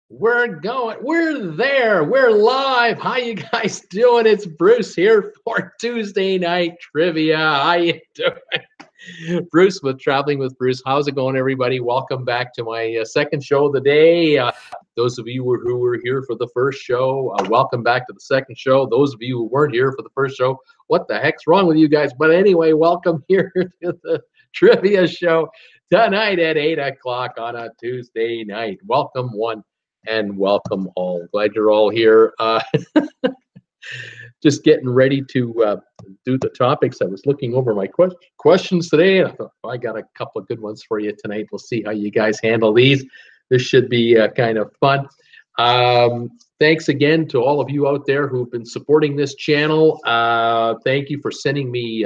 We're going. We're there. We're live. How you guys doing? It's Bruce here for Tuesday night trivia. How you doing? Bruce with Traveling with Bruce. How's it going, everybody? Welcome back to my second show of the day. Those of you who were here for the first show, welcome back to the second show. Those of you who weren't here for the first show, what the heck's wrong with you guys? But anyway, welcome here to the trivia show tonight at 8 o'clock on a Tuesday night. Welcome one and welcome all. Glad you're all here. Just getting ready to do the topics. I was looking over my questions today, and I thought, I got a couple of good ones for you tonight. We'll see how you guys handle these. This should be kind of fun. Thanks again to all of you out there who've been supporting this channel. Thank you for sending me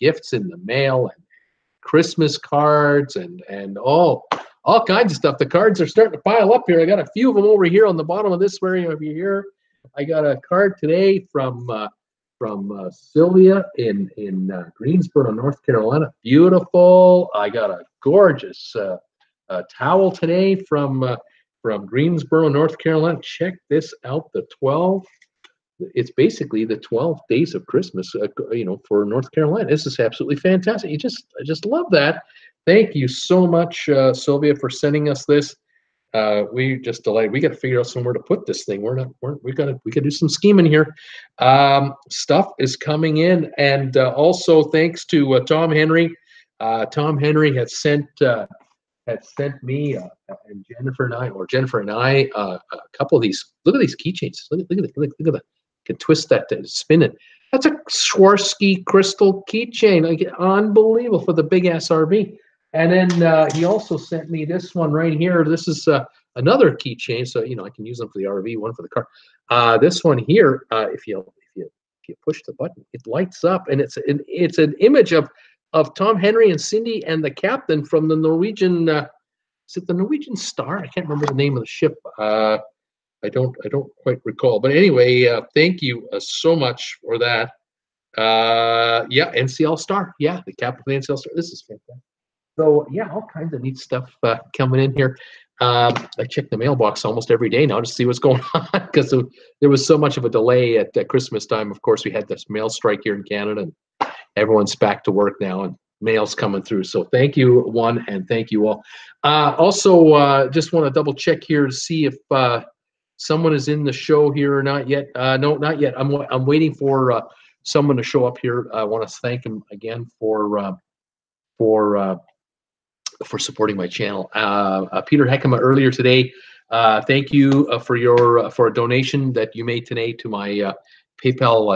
gifts in the mail and Christmas cards and all kinds of stuff. The cards are starting to pile up here. I got a few of them over here on the bottom of this area over here. I got a card today from Sylvia in Greensboro, North Carolina. Beautiful. I got a gorgeous towel today from Greensboro, North Carolina. Check this out. It's basically the 12 days of Christmas, for North Carolina. This is absolutely fantastic. I just love that. Thank you so much, Sylvia, for sending us this. We just delighted. We got to figure out somewhere to put this thing. We got to do some scheming here. Stuff is coming in, and also thanks to Tom Henry. Tom Henry had sent me and Jennifer and I a couple of these. Look at these keychains. Look at that. You can twist that to spin it. That's a Swarovski crystal keychain. Like, unbelievable for the big ass RV. And then he also sent me this one right here. This is another keychain, so I can use them for the RV, one for the car. This one here, if you push the button, it lights up, and it's an image of Tom Henry and Cindy and the captain from the Norwegian. Is it the Norwegian Star? I can't remember the name of the ship. I don't quite recall. But anyway, thank you so much for that. Yeah, NCL Star. Yeah, the captain of the NCL Star. This is fantastic. So yeah, all kinds of neat stuff coming in here. I check the mailbox almost every day now to see what's going on, because there was so much of a delay at Christmas time. Of course, we had this mail strike here in Canada, and everyone's back to work now, and mail's coming through. So thank you, one, and thank you all. Also, just want to double check here to see if someone is in the show here or not yet. No, not yet. I'm waiting for someone to show up here. I want to thank him again for supporting my channel. Peter Heckema earlier today, thank you for a donation that you made today to my PayPal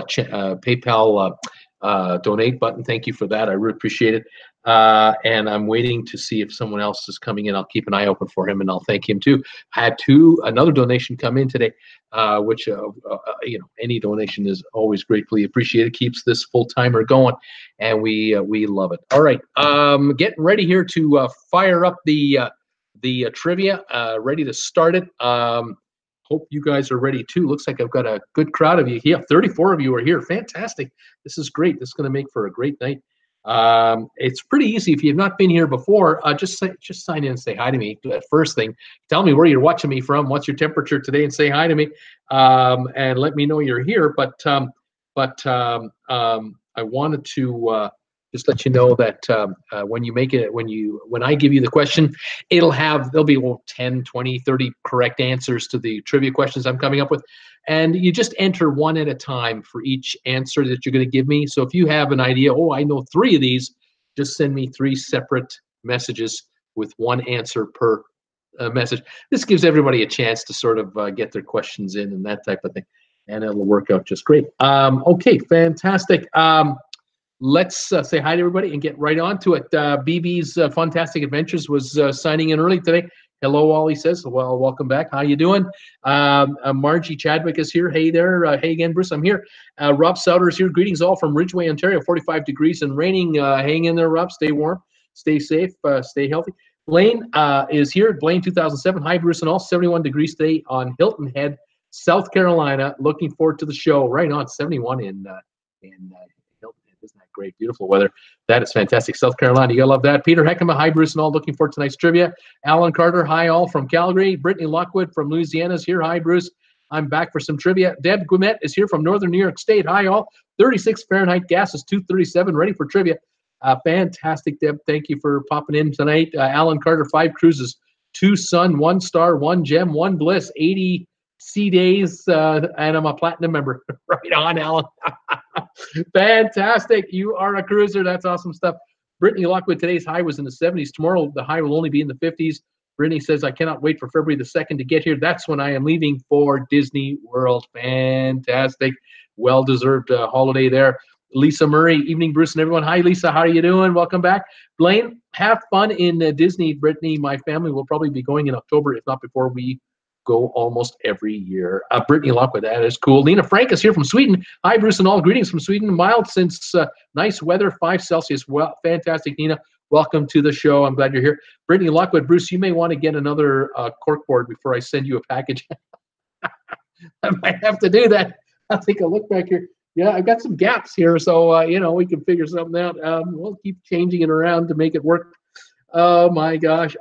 donate button. Thank you for that. I really appreciate it. And I'm waiting to see if someone else is coming in. I'll keep an eye open for him, and I'll thank him too. I had another donation come in today, which any donation is always gratefully appreciated. Keeps this full timer going, and we love it. All right, getting ready here to fire up the trivia. Ready to start it. Hope you guys are ready too. Looks like I've got a good crowd of you here. 34 of you are here. Fantastic. This is great. This is going to make for a great night. It's pretty easy. If you've not been here before, just sign in and say hi to me. First thing, tell me where you're watching me from, what's your temperature today, and say hi to me, and let me know you're here. But I wanted to just let you know that when I give you the question, there'll be 10, 20, 30 correct answers to the trivia questions I'm coming up with. And you just enter one at a time for each answer that you're going to give me. So if you have an idea, I know 3 of these, just send me 3 separate messages with 1 answer per message. This gives everybody a chance to sort of get their questions in and that type of thing. And it'll work out just great. Okay, fantastic. Let's say hi to everybody and get right on to it. BB's Fantastic Adventures was signing in early today. Hello, all, he says. Well, welcome back. How you doing? Margie Chadwick is here. Hey there. Hey again, Bruce. I'm here. Rob Souter is here. Greetings all from Ridgeway, Ontario. 45 degrees and raining. Hang in there, Rob. Stay warm. Stay safe. Stay healthy. Blaine is here. Blaine 2007. Hi, Bruce and all. 71 degrees today on Hilton Head, South Carolina. Looking forward to the show. Right on. 71 in Hilton Head. Isn't that great, beautiful weather. That is fantastic. South Carolina, you gotta love that. Peter Heckema, hi Bruce and all, looking forward to tonight's trivia. Alan Carter, hi all from Calgary. Brittany Lockwood from Louisiana is here. Hi Bruce, I'm back for some trivia. Deb Guimet is here from Northern New York State. Hi all. 36 Fahrenheit, gas is 237, ready for trivia. Fantastic, Deb. Thank you for popping in tonight. Alan Carter, 5 cruises, 2 sun, 1 star, 1 gem, 1 bliss, 80 sea days, and I'm a platinum member. Right on, Alan. Fantastic. You are a cruiser. That's awesome stuff. Brittany Lockwood, today's high was in the 70s. Tomorrow, the high will only be in the 50s. Brittany says, I cannot wait for February the 2nd to get here. That's when I am leaving for Disney World. Fantastic. Well-deserved holiday there. Lisa Murray, evening, Bruce and everyone. Hi, Lisa. How are you doing? Welcome back. Blaine, have fun in Disney. Brittany, my family will probably be going in October, if not before. We go almost every year. Brittany Lockwood, that is cool. Nina Frank is here from Sweden. Hi, Bruce and all. Greetings from Sweden. Mild since nice weather, 5 Celsius. Well, fantastic, Nina. Welcome to the show. I'm glad you're here. Brittany Lockwood, Bruce, you may want to get another corkboard before I send you a package. I might have to do that. I'll take a look back here. Yeah, I've got some gaps here, so we can figure something out. We'll keep changing it around to make it work. Oh my gosh.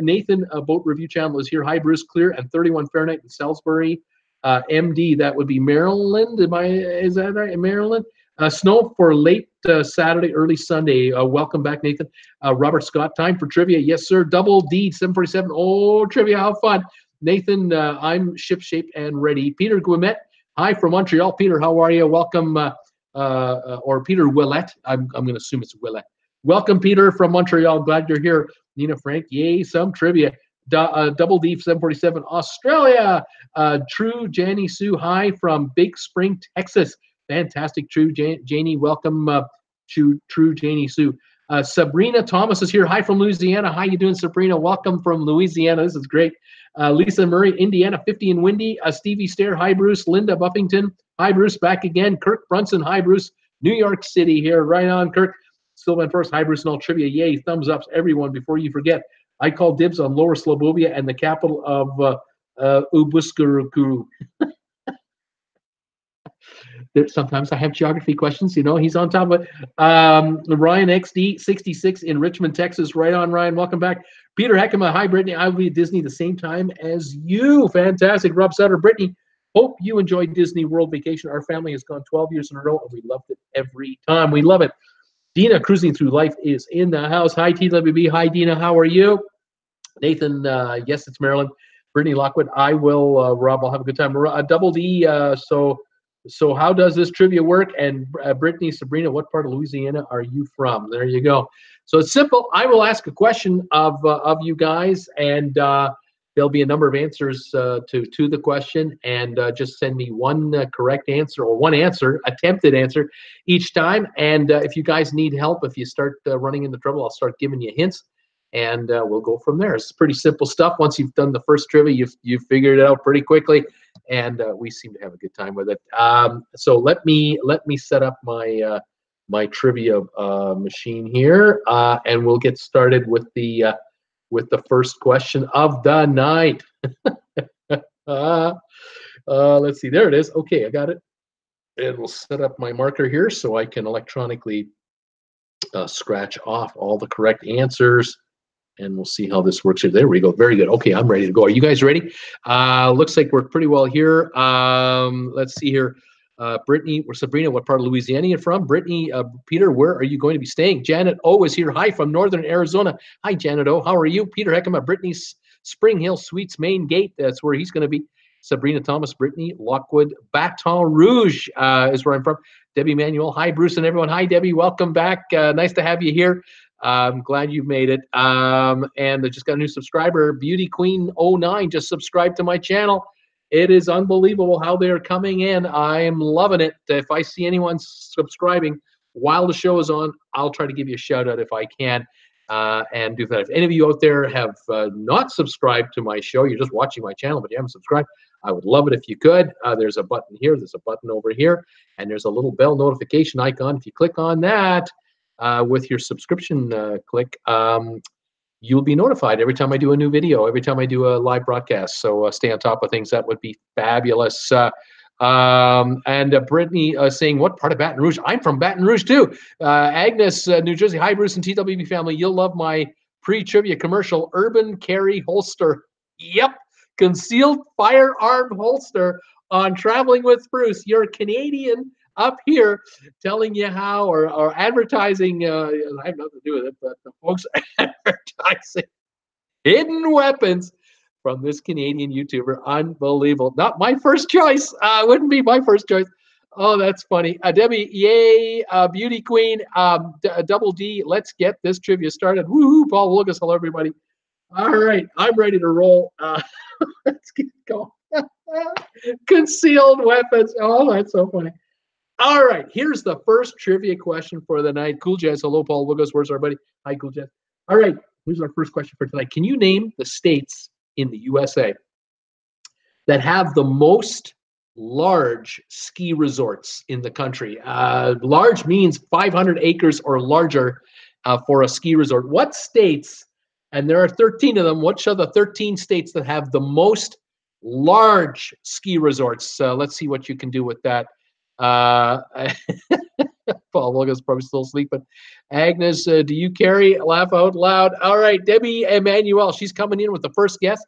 Nathan, Boat Review Channel, is here. Hi, Bruce. Clear and 31 Fahrenheit in Salisbury. MD, that would be Maryland. Is that right? Maryland? Snow for late Saturday, early Sunday. Welcome back, Nathan. Robert Scott, time for trivia. Yes, sir. Double D, 747. Oh, trivia, how fun. Nathan, I'm ship-shape and ready. Peter Guimet, hi from Montreal. Peter, how are you? Welcome, or Peter Willett. I'm going to assume it's Willett. Welcome, Peter from Montreal. Glad you're here. Nina Frank, yay, some trivia. Double D 747, Australia. True Janie Sue, hi from Big Spring, Texas. Fantastic, True Janie. Welcome, True Janie Sue. Sabrina Thomas is here. Hi from Louisiana. How you doing, Sabrina? Welcome from Louisiana. This is great. Lisa Murray, Indiana, 50 and windy. Stevie Stair, hi, Bruce. Linda Buffington, hi, Bruce. Back again. Kirk Brunson, hi, Bruce. New York City here. Right on, Kirk. Sylvan First, hi, Bruce and all trivia. Yay, thumbs ups, everyone. Before you forget, I call dibs on Lower Slobovia and the capital of Ubuskuru. Sometimes I have geography questions, he's on top of it. Ryan XD 66 in Richmond, Texas. Right on, Ryan. Welcome back. Peter Heckema, hi, Brittany. I will be at Disney the same time as you. Fantastic. Rob Sutter, Brittany, hope you enjoyed Disney World Vacation. Our family has gone 12 years in a row, and we loved it every time. We love it. Dina, Cruising Through Life, is in the house. Hi, TWB. Hi, Dina. How are you? Nathan, yes, it's Maryland. Brittany Lockwood, I will. Rob, I'll have a good time. Double D, so how does this trivia work? And Brittany, Sabrina, what part of Louisiana are you from? There you go. So it's simple. I will ask a question of you guys, and there'll be a number of answers to the question, and just send me one correct answer or one answer, attempted answer each time. And if you guys need help, if you start running into trouble, I'll start giving you hints, and we'll go from there. It's pretty simple stuff. Once you've done the first trivia, you've figured it out pretty quickly, and we seem to have a good time with it. So let me set up my my trivia machine here, and we'll get started with the first question of the night. Let's see. There it is. Okay, I got it. And we'll set up my marker here so I can electronically scratch off all the correct answers. And we'll see how this works here. There we go. Very good. Okay, I'm ready to go. Are you guys ready? Looks like we're pretty well here. Let's see here. Brittany or Sabrina, what part of Louisiana are you from? Brittany, Peter, where are you going to be staying? Janet O is here. Hi from Northern Arizona. Hi, Janet O. How are you? Peter Heckema, Brittany's Spring Hill Suites main gate. That's where he's going to be. Sabrina Thomas, Brittany Lockwood, Baton Rouge is where I'm from. Debbie Manuel. Hi, Bruce and everyone. Hi, Debbie. Welcome back. Nice to have you here. I'm glad you've made it. And I just got a new subscriber. Beauty Queen 09 just subscribed to my channel. It is unbelievable how they're coming in. I am loving it. If I see anyone subscribing while the show is on, I'll try to give you a shout out if I can, and do that. If any of you out there have not subscribed to my show, you're just watching my channel, but you haven't subscribed, I would love it if you could. There's a button here. There's a button over here. And there's a little bell notification icon. If you click on that with your subscription click, you'll be notified every time I do a new video, every time I do a live broadcast. So stay on top of things. That would be fabulous. And Brittany saying, what part of Baton Rouge? I'm from Baton Rouge too. Agnes, New Jersey. Hi, Bruce and TWB family. You'll love my pre-trivia commercial, Urban Carry Holster. Yep, concealed firearm holster on Traveling with Bruce. You're a Canadian up here telling you how, or advertising. I have nothing to do with it, but the folks advertising hidden weapons from this Canadian YouTuber. Unbelievable. Not my first choice. Wouldn't be my first choice. Oh, that's funny. Debbie, yay, beauty queen. Double D, let's get this trivia started. Woohoo, Paul Lucas. Hello, everybody. All right, I'm ready to roll. Let's get going. Concealed weapons. Oh, that's so funny. All right, here's the first trivia question for the night. Cool Jazz. Hello, Paul Lucas. Where's everybody? Hi, Cool Jazz. All right, here's our first question for tonight. Can you name the states in the USA that have the most large ski resorts in the country? Large means 500 acres or larger for a ski resort. What states, and there are 13 of them, which are the 13 states that have the most large ski resorts? Let's see what you can do with that. Paul Logan's probably still sleeping. Agnes, do you carry? Laugh out loud. All right, Debbie Emanuel, she's coming in with the first guess.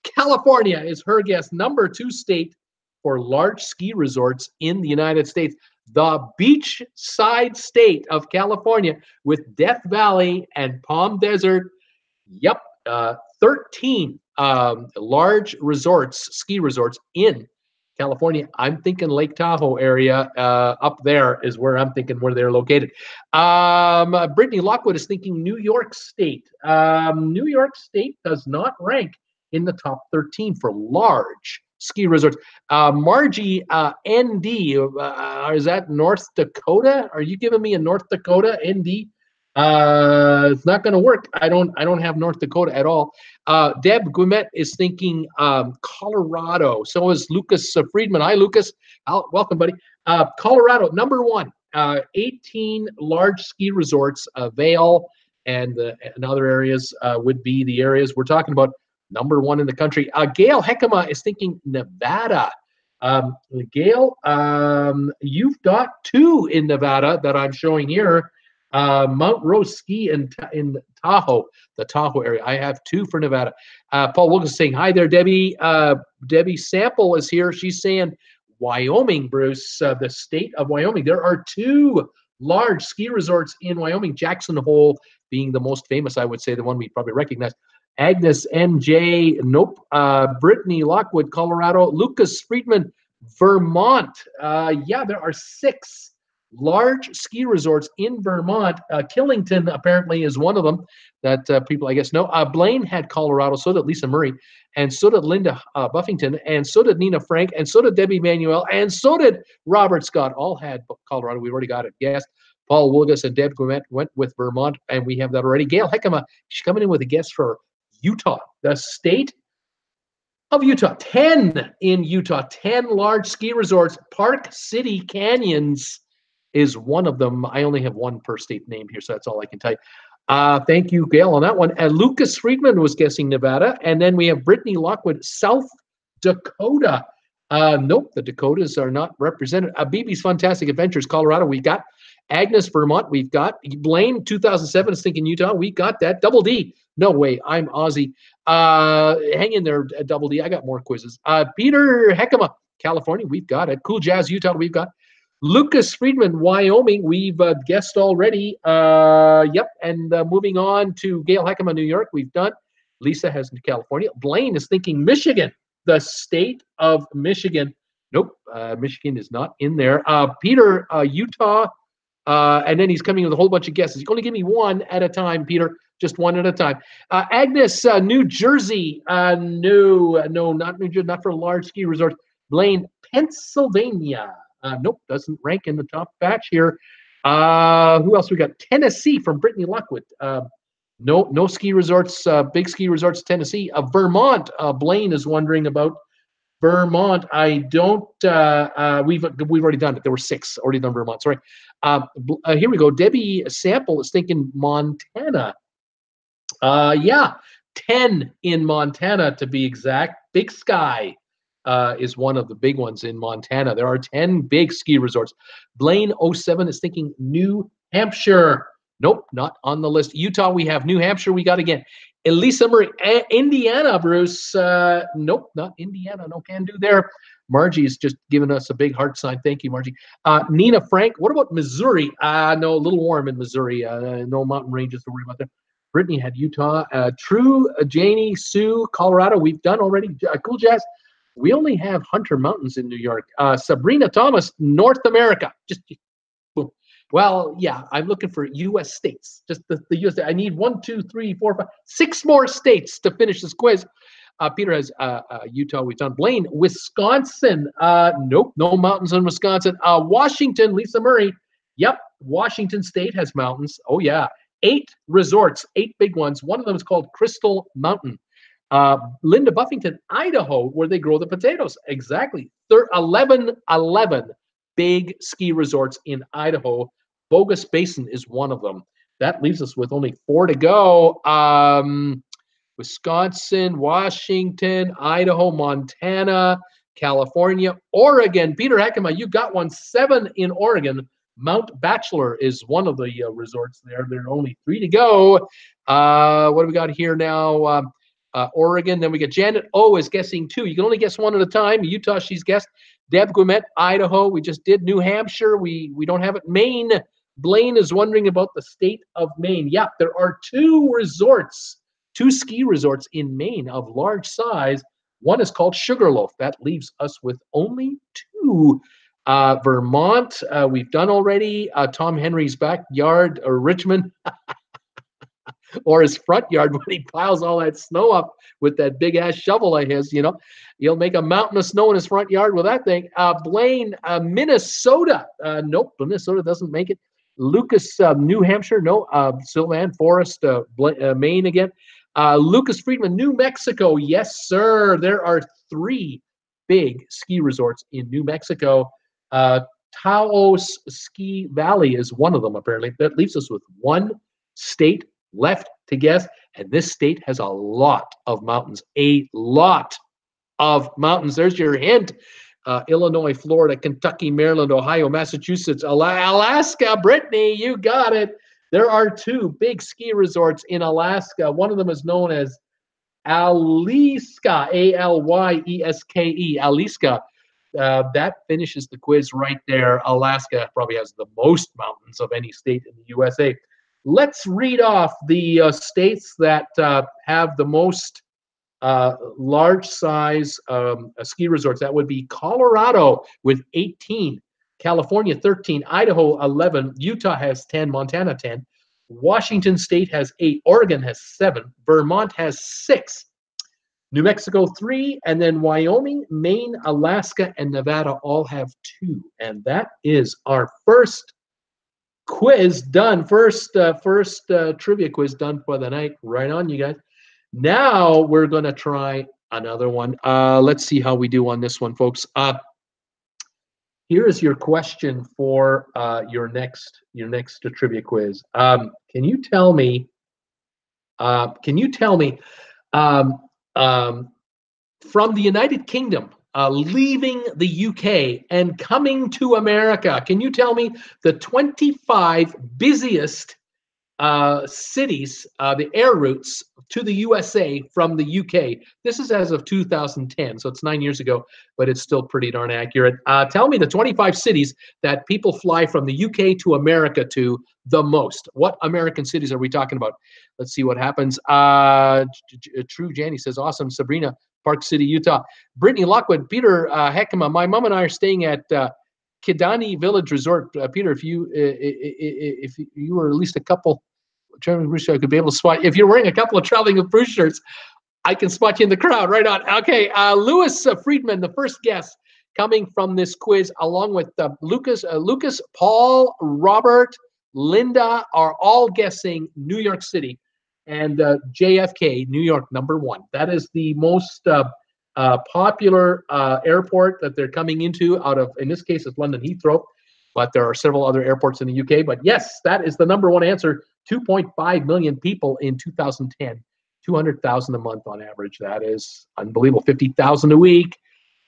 California is her guess. Number 2 state for large ski resorts in the United States. The beachside state of California with Death Valley and Palm Desert. Yep, 13 large resorts, ski resorts in California. I'm thinking Lake Tahoe area up there is where I'm thinking where they're located. Brittany Lockwood is thinking New York State. New York State does not rank in the top 13 for large ski resorts. Margie ND, is that North Dakota? Are you giving me a North Dakota ND? It's not going to work. I don't have North Dakota at all. Deb Gumet is thinking Colorado. So is Lucas Friedman. Hi, Lucas. Welcome, buddy. Colorado, number 1. 18 large ski resorts. Vail and other areas would be the areas we're talking about. Number 1 in the country. Gail Heckema is thinking Nevada. Gail, you've got 2 in Nevada that I'm showing here. Mount Rose Ski in Tahoe, the Tahoe area. I have 2 for Nevada. Paul Wilkins is saying, hi there, Debbie. Debbie Sample is here. She's saying Wyoming, Bruce, the state of Wyoming. There are 2 large ski resorts in Wyoming, Jackson Hole being the most famous, I would say, the one we probably recognize. Agnes NJ, nope. Brittany Lockwood, Colorado. Lucas Friedman, Vermont. Yeah, there are 6 large ski resorts in Vermont. Killington apparently is one of them that people, I guess, know. Blaine had Colorado, so did Lisa Murray, and so did Linda Buffington, and so did Nina Frank, and so did Debbie Manuel, and so did Robert Scott. All had Colorado. We've already got it. Yes. Paul Wilgus and Deb Gumet went with Vermont, and we have that already. Gail Heckema, she's coming in with a guess for Utah, the state of Utah. 10 in Utah, 10 large ski resorts. Park City Canyons is one of them. I only have 1 per state named here, so that's all I can tell you. Thank you, Gail, on that one. Lucas Friedman was guessing Nevada, and then we have Brittany Lockwood, South Dakota. Nope, the Dakotas are not represented. BB's Fantastic Adventures, Colorado, we got. Agnes, Vermont, we've got. Blaine, 2007 is thinking Utah, we got that. Double D, no way, I'm Aussie. Hang in there, Double D, I got more quizzes. Peter Heckema, California, we've got it. Cool Jazz, Utah, we've got. Lucas Friedman, Wyoming, we've guessed already. Yep, and moving on to Gail Heckema, New York, we've done. Lisa has California. Blaine is thinking Michigan, the state of Michigan. Nope, Michigan is not in there. Peter, Utah, and then he's coming with a whole bunch of guesses. You can only give me 1 at a time, Peter, just 1 at a time. Agnes, New Jersey, no, not New Jersey, not for large ski resorts. Blaine, Pennsylvania. Nope, doesn't rank in the top batch here. Who else we got? Tennessee from Brittany Lockwood. No ski resorts, big ski resorts, Tennessee. Vermont, Blaine is wondering about Vermont. I don't, we've already done it. There were 6 already done Vermont, sorry. Here we go. Debbie Sample is thinking Montana. Yeah, 10 in Montana to be exact. Big Sky. is one of the big ones in Montana. There are 10 big ski resorts. Blaine 07 is thinking New Hampshire. Nope, not on the list. Utah, we have New Hampshire. We got again. Elisa Murray, Indiana, Bruce. Nope, not Indiana. No can do there. Margie's just giving us a big heart sign. Thank you, Margie. Nina Frank, what about Missouri? No, a little warm in Missouri. No mountain ranges to worry about there. Brittany had Utah. True, Janie, Sue, Colorado. We've done already. Cool Jazz. We only have Hunter Mountains in New York. Sabrina Thomas, North America. Just boom. Well, yeah, I'm looking for U.S. states. Just the U.S. I need 1, 2, 3, 4, 5, 6 more states to finish this quiz. Peter has Utah. We've done. Blaine, Wisconsin. Nope, no mountains in Wisconsin. Washington, Lisa Murray. Yep, Washington State has mountains. Oh, yeah. 8 resorts, 8 big ones. One of them is called Crystal Mountain. Linda Buffington, Idaho, where they grow the potatoes. Exactly. 11 big ski resorts in Idaho. Bogus Basin is one of them. That leaves us with only 4 to go. Wisconsin, Washington, Idaho, Montana, California, Oregon. Peter Heckema, you got one. 7 in Oregon. Mount Bachelor is one of the resorts there. There are only 3 to go. What do we got here now? Oregon. Then we got Janet O is guessing 2. You can only guess 1 at a time. Utah, she's guessed. Deb Guimet, Idaho. We just did New Hampshire. We don't have it. Maine. Blaine is wondering about the state of Maine. Yeah, there are 2 resorts, 2 ski resorts in Maine of large size. One is called Sugarloaf. That leaves us with only 2. Vermont, we've done already. Tom Henry's backyard, Richmond, or his front yard when he piles all that snow up with that big ass shovel of his. He'll make a mountain of snow in his front yard with that thing. Blaine, Minnesota. Nope, Minnesota doesn't make it. Lucas, New Hampshire. No. Sylvan Forest, Maine again. Lucas Friedman, New Mexico. Yes, sir. There are 3 big ski resorts in New Mexico. Taos Ski Valley is one of them, apparently. That leaves us with 1 state left to guess, and this state has a lot of mountains. A lot of mountains. There's your hint. Illinois, Florida, Kentucky, Maryland, Ohio, Massachusetts, Alaska. Brittany, you got it. There are 2 big ski resorts in Alaska. One of them is known as Alyeska, Alyeske, Alyeska. That finishes the quiz right there. Alaska probably has the most mountains of any state in the USA. Let's read off the states that have the most large size ski resorts. That would be Colorado with 18, California 13, Idaho 11, Utah has 10, Montana 10, Washington State has 8, Oregon has 7, Vermont has 6, New Mexico 3, and then Wyoming, Maine, Alaska, and Nevada all have 2. And that is our first quiz done. First trivia quiz done for the night. Right on, you guys. Now we're going to try another one. Let's see how we do on this one, folks. Here is your question for your next trivia quiz. Can you tell me? From the United Kingdom, leaving the UK and coming to America, can you tell me the 25 busiest cities, the air routes to the USA from the UK? This is as of 2010, so it's 9 years ago, but it's still pretty darn accurate. Tell me the 25 cities that people fly from the UK to America to the most. What American cities are we talking about? Let's see what happens. True Janny says, awesome. Sabrina, Park City, Utah. Brittany Lockwood, Peter Heckema, my mom and I are staying at Kidani Village Resort. Peter, if you were at least a couple traveling Bruce, I could be able to spot. If you're wearing a couple of traveling with Bruce shirts, I can spot you in the crowd. Right on. Okay, Lewis Friedman, the first guest coming from this quiz, along with Lucas, Paul, Robert, Linda are all guessing New York City, and JFK, New York, #1. That is the most popular airport that they're coming into out of, in this case, it's London Heathrow, but there are several other airports in the UK. But yes, that is the #1 answer. 2.5 million people in 2010, 200,000 a month on average. That is unbelievable. 50,000 a week.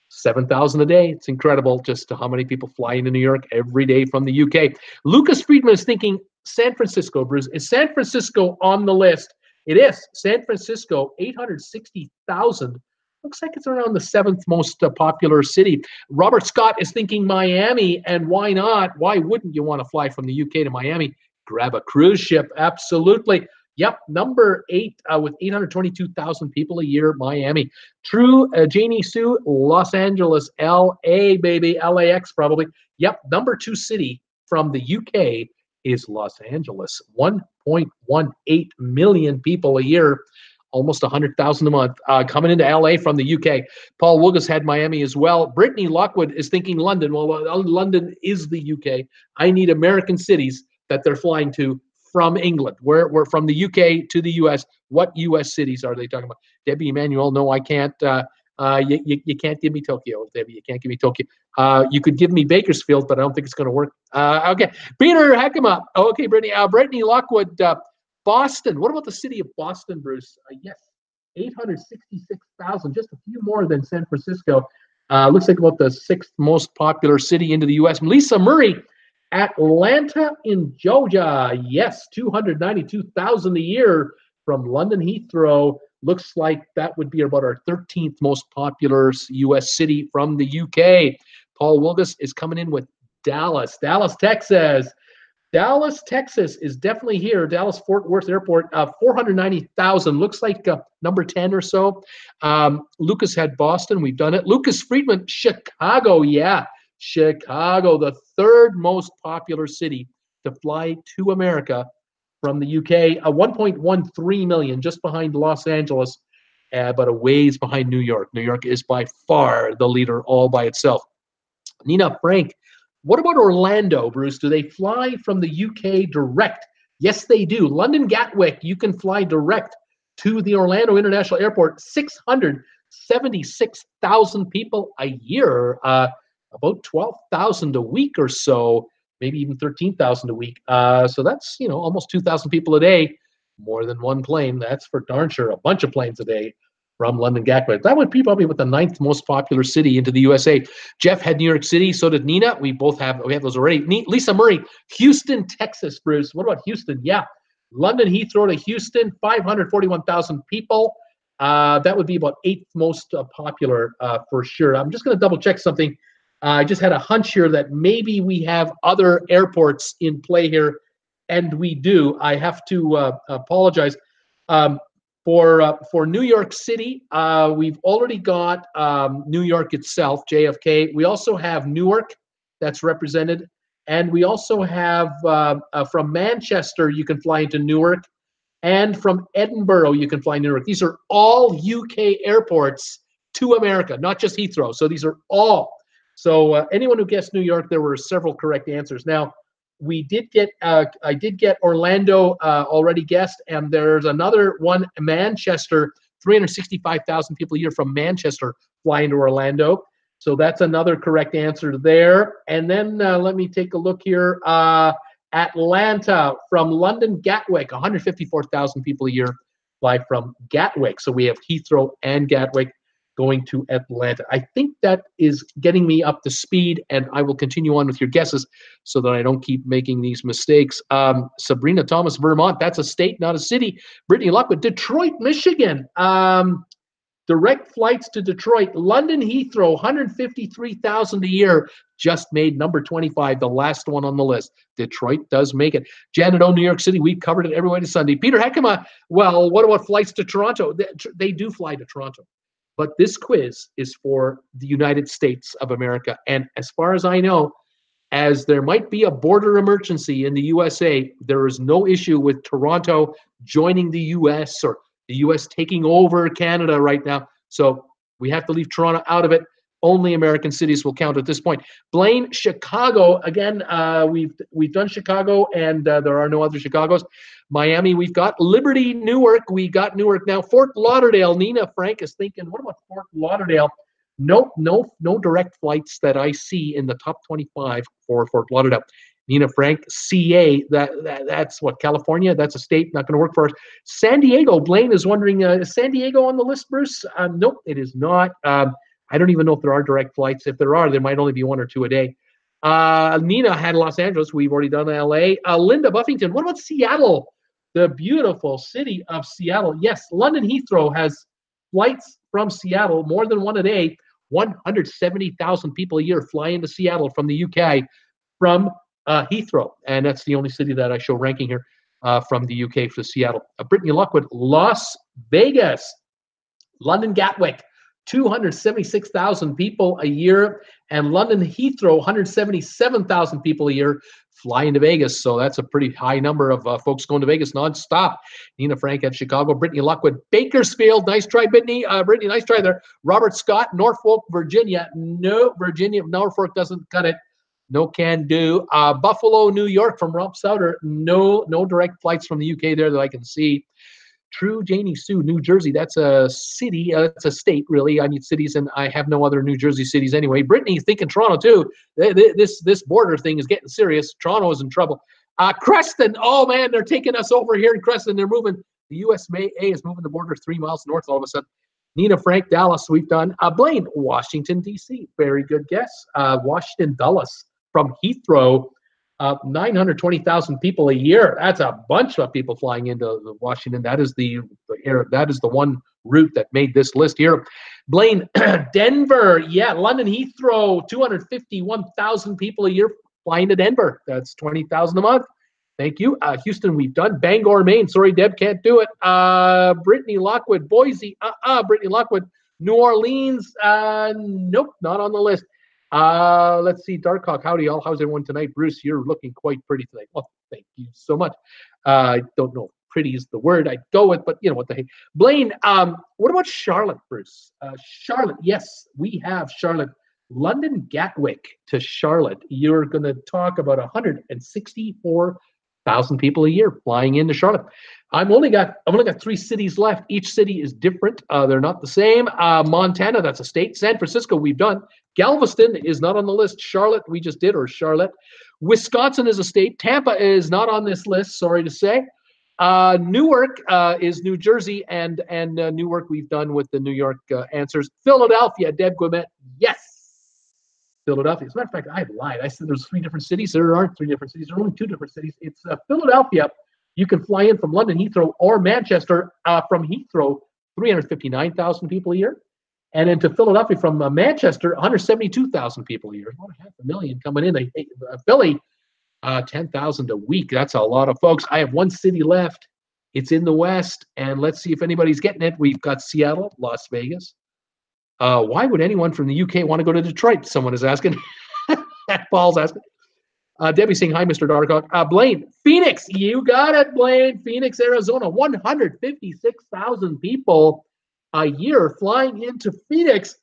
7,000 a day. It's incredible just how many people fly into New York every day from the UK. Lucas Friedman is thinking San Francisco, Bruce. Is San Francisco on the list? It is. San Francisco, 860,000. Looks like it's around the seventh most popular city. Robert Scott is thinking Miami, and why not? Why wouldn't you want to fly from the UK to Miami? Grab a cruise ship. Absolutely. Yep, number 8 with 822,000 people a year, Miami. True, Janie Sue, Los Angeles, LA, baby, LAX probably. Yep, number 2 city from the UK is Los Angeles. 1.18 million people a year, almost 100,000 a month. Coming into LA from the UK. Paul Wilgus had Miami as well. Brittany Lockwood is thinking London. Well, London is the UK. I need American cities that they're flying to from England. We're from the UK to the US. What US cities are they talking about? Debbie Emanuel, no, I can't. You can't give me Tokyo, Debbie. You can't give me Tokyo. You could give me Bakersfield, but I don't think it's going to work. Okay, Peter Heckema. Okay, Brittany Lockwood, Boston. What about the city of Boston, Bruce? Yes, 866,000, just a few more than San Francisco. Looks like about the 6th most popular city into the US. Lisa Murray, Atlanta in Georgia. Yes, 292,000 a year from London Heathrow. Looks like that would be about our 13th most popular U.S. city from the UK. Paul Wilgus is coming in with Dallas, Texas. Dallas, Texas is definitely here. Dallas-Fort Worth Airport, 490,000. Looks like number 10 or so. Lucas had Boston. We've done it. Lucas Friedman, Chicago. Yeah. Chicago, the 3rd most popular city to fly to America from the UK, 1.13 million, just behind Los Angeles, but a ways behind New York. New York is by far the leader all by itself. Nina Frank, what about Orlando, Bruce? Do they fly from the UK direct? Yes, they do. London Gatwick, you can fly direct to the Orlando International Airport, 676,000 people a year. About 12,000 a week or so, maybe even 13,000 a week. So that's, almost 2,000 people a day, more than one plane. That's for darn sure. A bunch of planes a day from London Gatwick. That would be probably with the 9th most popular city into the USA. Jeff had New York City. So did Nina. We have those already. Lisa Murray, Houston, Texas, Bruce. What about Houston? Yeah. London Heathrow to Houston, 541,000 people. That would be about 8th most popular for sure. I'm just going to double check something. I just had a hunch here that maybe we have other airports in play here, and we do. I have to apologize. For New York City, we've already got New York itself, JFK. We also have Newark that's represented, and we also have from Manchester, you can fly into Newark, and from Edinburgh, you can fly into Newark. These are all UK airports to America, not just Heathrow. So these are all. So anyone who guessed New York, there were several correct answers. Now, I did get Orlando already guessed, and there's another one, Manchester, 365,000 people a year from Manchester fly into Orlando. So that's another correct answer there. And then let me take a look here. Atlanta from London Gatwick, 154,000 people a year fly from Gatwick. So we have Heathrow and Gatwick going to Atlanta. I think that is getting me up to speed, and I will continue on with your guesses so that I don't keep making these mistakes. Sabrina Thomas, Vermont, that's a state, not a city. Brittany Lockwood, Detroit, Michigan. Direct flights to Detroit. London Heathrow, 153,000 a year, just made number 25, the last one on the list. Detroit does make it. Janet O, New York City, we've covered it every way to Sunday. Peter Heckema, well, what about flights to Toronto? They do fly to Toronto. But this quiz is for the United States of America. And as far as I know, as there might be a border emergency in the USA, there is no issue with Toronto joining the US or the US taking over Canada right now. So we have to leave Toronto out of it. Only American cities will count at this point. Blaine, Chicago. Again, we've done Chicago, and there are no other Chicagos. Miami, we've got Liberty, Newark. We got Newark now. Fort Lauderdale. Nina Frank is thinking, what about Fort Lauderdale? Nope, no direct flights that I see in the top 25 for Fort Lauderdale. Nina Frank, CA, that's what, California? That's a state, not going to work for us. San Diego, Blaine is wondering, is San Diego on the list, Bruce? Nope, it is not. I don't even know if there are direct flights. If there are, there might only be 1 or 2 a day. Nina had Los Angeles. We've already done LA. Linda Buffington. What about Seattle? The beautiful city of Seattle. Yes, London Heathrow has flights from Seattle, more than 1 a day. 170,000 people a year fly into Seattle from the UK from Heathrow. And that's the only city that I show ranking here from the UK for Seattle. Brittany Lockwood, Las Vegas. London Gatwick, 276,000 people a year, and London Heathrow, 177,000 people a year fly into Vegas. So that's a pretty high number of folks going to Vegas nonstop. Nina Frank at Chicago, Brittany Lockwood, Bakersfield, nice try, Brittany. Brittany, nice try there. Robert Scott, Norfolk, Virginia. No, Virginia, Norfolk doesn't cut it. No can do. Buffalo, New York from Rob Souter. No direct flights from the UK there that I can see. True, Janie Sue, New Jersey. That's a city. That's a state, really. I need cities, and I have no other New Jersey cities anyway. Brittany's thinking Toronto too. This border thing is getting serious. Toronto is in trouble. Creston. Oh man, they're taking us over here in Creston. They're moving. The USMA is moving the border 3 miles north all of a sudden. Nina Frank, Dallas. We've done. Blaine, Washington D.C. Very good guess. Washington Dulles from Heathrow. 920,000 people a year. That's a bunch of people flying into Washington. That is the one route that made this list here. Blaine, Denver. Yeah, London Heathrow, 251,000 people a year flying to Denver. That's 20,000 a month. Thank you. Houston, we've done. Bangor, Maine. Sorry, Deb, can't do it. Brittany Lockwood, Boise. Brittany Lockwood. New Orleans. Nope, not on the list. Let's see, Darkhawk, howdy all. How's everyone tonight? Bruce, you're looking quite pretty tonight. Well, thank you so much. I don't know if pretty is the word I'd go with, but you know what the heck. Blaine, what about Charlotte, Bruce? Charlotte, yes, we have Charlotte. London Gatwick to Charlotte. You're going to talk about 164,000 people a year flying into Charlotte. I've only got 3 cities left. Each city is different. They're not the same. Montana, that's a state. San Francisco, we've done. Galveston is not on the list. Charlotte, we just did, or Charlotte. Wisconsin is a state. Tampa is not on this list, sorry to say. Newark is New Jersey, and Newark we've done with the New York answers. Philadelphia, Deb Guimet, yes. Philadelphia. As a matter of fact, I lied. I said there's 3 different cities. There aren't 3 different cities. There are only 2 different cities. It's Philadelphia. You can fly in from London Heathrow or Manchester. From Heathrow, 359,000 people a year. And into Philadelphia from Manchester, 172,000 people a year. About 500,000 coming in. Philly, 10,000 a week. That's a lot of folks. I have 1 city left. It's in the West. And let's see if anybody's getting it. We've got Seattle, Las Vegas. Why would anyone from the UK want to go to Detroit? Someone is asking. Paul's asking. Debbie's saying, hi, Mr. Darkhawk. Blaine, Phoenix. You got it, Blaine. Phoenix, Arizona. 156,000 people a year flying into Phoenix.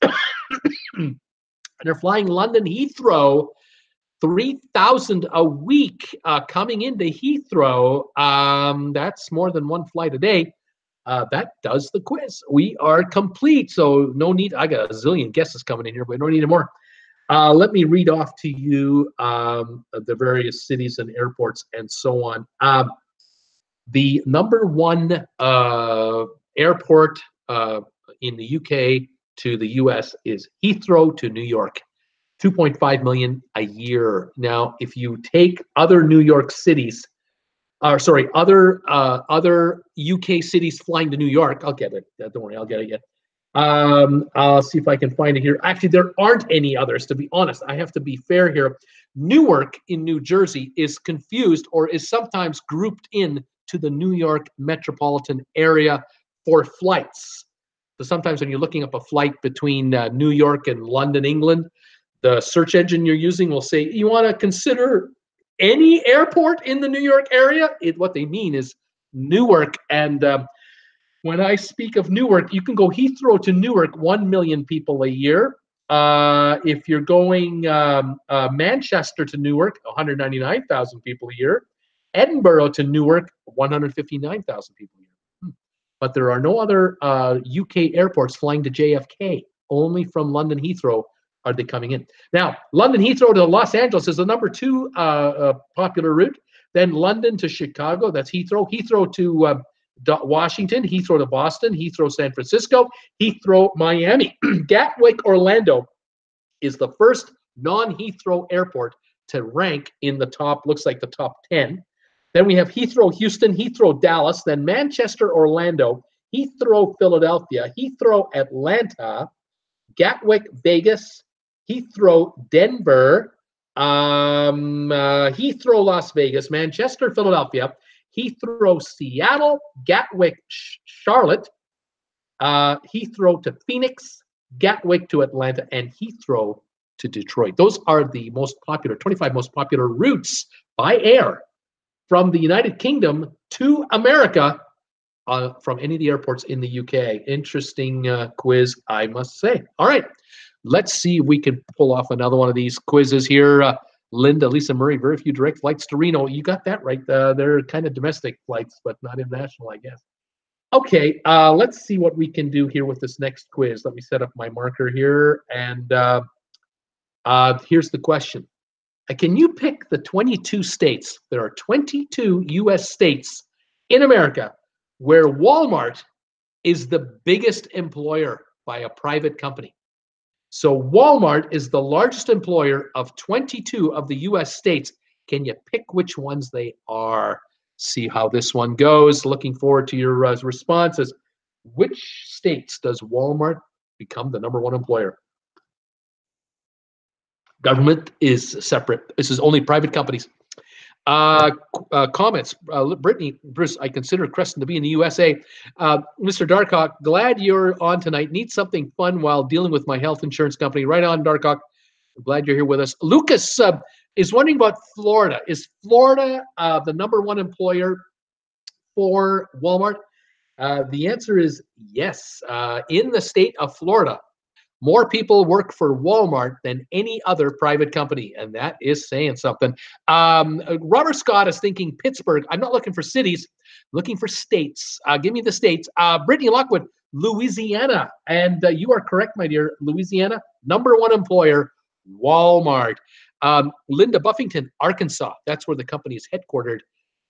They're flying London Heathrow. 3,000 a week coming into Heathrow. That's more than 1 flight a day. That does the quiz. We are complete, so no need. I got a zillion guesses coming in here, but we don't need any more. Let me read off to you the various cities and airports and so on. The number 1 airport in the UK to the US is Heathrow to New York. 2.5 million a year. Now, if you take other New York cities, other UK cities flying to New York, I'll get it. Don't worry, I'll get it yet. I'll see if I can find it here. Actually, there aren't any others, to be honest. I have to be fair here. Newark in New Jersey is confused or is sometimes grouped in to the New York metropolitan area for flights. So sometimes when you're looking up a flight between New York and London, England, the search engine you're using will say, you want to consider any airport in the New York area? What they mean is Newark. And when I speak of Newark, you can go Heathrow to Newark, 1 million people a year. If you're going Manchester to Newark, 199,000 people a year. Edinburgh to Newark, 159,000 people a year. But there are no other UK airports flying to JFK. Only from London Heathrow are they coming in. Now, London Heathrow to Los Angeles is the number 2 popular route. Then London to Chicago, that's Heathrow. Heathrow to Washington, Heathrow to Boston, Heathrow San Francisco, Heathrow Miami. Gatwick Orlando is the first non-Heathrow airport to rank in the top, looks like the top 10. Then we have Heathrow Houston, Heathrow Dallas, then Manchester Orlando, Heathrow Philadelphia, Heathrow Atlanta, Gatwick Vegas, Heathrow Denver, Heathrow Las Vegas, Manchester Philadelphia, Heathrow Seattle, Gatwick Charlotte, Heathrow to Phoenix, Gatwick to Atlanta, and Heathrow to Detroit. Those are the most popular, 25 most popular routes by air from the United Kingdom to America from any of the airports in the UK. Interesting quiz, I must say. All right, let's see if we can pull off another one of these quizzes here. Linda, Lisa Murray, very few direct flights to Reno. You got that right. They're kind of domestic flights, but not international, I guess. Okay, let's see what we can do here with this next quiz. Let me set up my marker here, and here's the question. Can you pick the 22 states? There are 22 U.S. states in America where Walmart is the biggest employer by a private company. So Walmart is the largest employer of 22 of the U.S. states. Can you pick which ones they are? See how this one goes. Looking forward to your responses. Which states does Walmart become the #1 employer? Government is separate. This is only private companies. Comments. Brittany, Bruce, I consider Creston to be in the USA. Mr. Darkhawk, glad you're on tonight. Need something fun while dealing with my health insurance company. Right on, Darkhawk. I'm glad you're here with us. Lucas is wondering about Florida. Is Florida the #1 employer for Walmart? The answer is yes. In the state of Florida, more people work for Walmart than any other private company, and that is saying something. Robert Scott is thinking Pittsburgh. I'm not looking for cities, looking for states. Give me the states. Brittany Lockwood, Louisiana. And you are correct, my dear. Louisiana, #1 employer, Walmart. Linda Buffington, Arkansas. That's where the company is headquartered.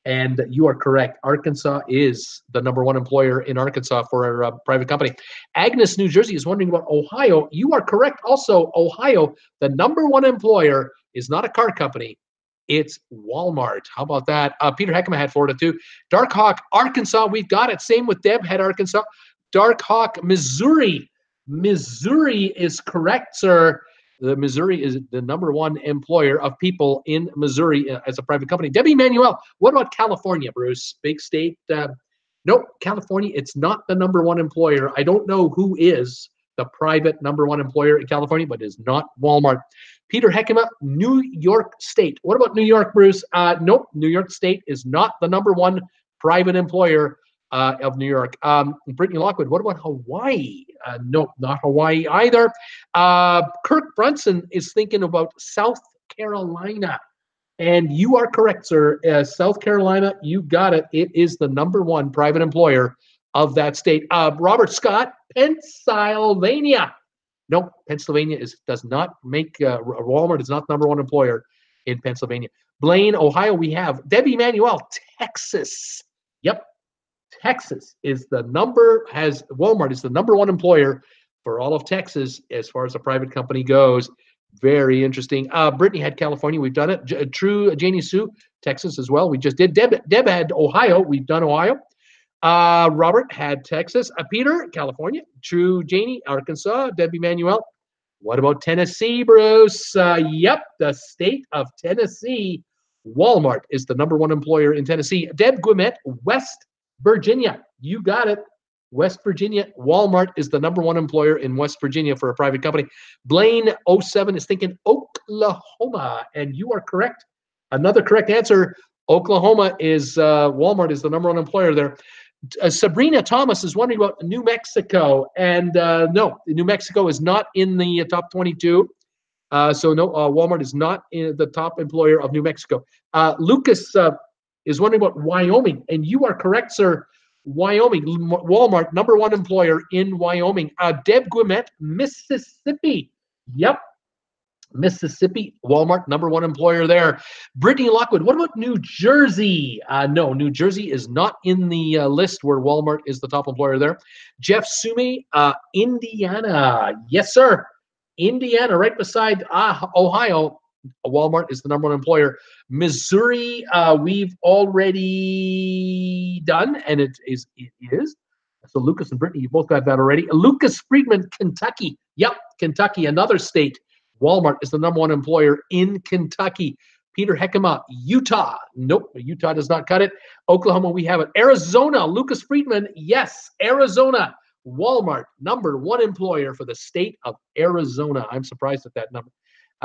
And you are correct. Arkansas is the #1 employer in Arkansas for a private company. Agnes, New Jersey, is wondering about Ohio. You are correct. Also, Ohio, the #1 employer is not a car company. It's Walmart. How about that? Peter Heckema had Florida too. Darkhawk, Arkansas. We've got it. Same with Deb, had Arkansas. Darkhawk, Missouri. Missouri is correct, sir. The Missouri is the #1 employer of people in Missouri as a private company. Debbie Manuel, what about California, Bruce? Big state? Nope, California, it's not the #1 employer. I don't know who is the private #1 employer in California, but it is not Walmart. Peter Heckema, New York State. What about New York, Bruce? Nope, New York State is not the #1 private employer of New York. Brittany Lockwood, what about Hawaii? Nope, not Hawaii either. Kirk Brunson is thinking about South Carolina. And you are correct, sir. South Carolina, you got it. It is the #1 private employer of that state. Robert Scott, Pennsylvania. Nope, Pennsylvania does not make, Walmart is not the #1 employer in Pennsylvania. Blaine, Ohio, we have. Debbie Manuel, Texas. Yep. Texas is Walmart is the #1 employer for all of Texas as far as a private company goes. Very interesting. Brittany had California. We've done it. True, Janie Sue, Texas as well. We just did. Deb had Ohio. We've done Ohio. Robert had Texas. Peter, California. True, Janie, Arkansas. Debbie Manuel. What about Tennessee, Bruce? Yep, the state of Tennessee. Walmart is the #1 employer in Tennessee. Deb Guimet, West Virginia. You got it. West Virginia. Walmart is the #1 employer in West Virginia for a private company. Blaine 07 is thinking Oklahoma, and you are correct. Another correct answer. Oklahoma is Walmart is the #1 employer there. Sabrina Thomas is wondering about New Mexico, and no, New Mexico is not in the top 22. So no, Walmart is not in the top employer of New Mexico. Lucas is wondering about Wyoming, and you are correct, sir. Wyoming, Walmart, #1 employer in Wyoming. Deb Guimet, Mississippi. Yep, Mississippi, Walmart, number one employer there. Brittany Lockwood, what about New Jersey? No, New Jersey is not in the list where Walmart is the top employer there. Jeff Sume, Indiana. Yes, sir. Indiana, right beside Ohio. Walmart is the number one employer. Missouri, we've already done, and it is. So Lucas and Brittany, you both got that already. Lucas Friedman, Kentucky. Yep, Kentucky, another state. Walmart is the number one employer in Kentucky. Peter Heckema, Utah. Nope, Utah does not cut it. Oklahoma, we have it. Arizona, Lucas Friedman. Yes, Arizona. Walmart, number one employer for the state of Arizona. I'm surprised at that number.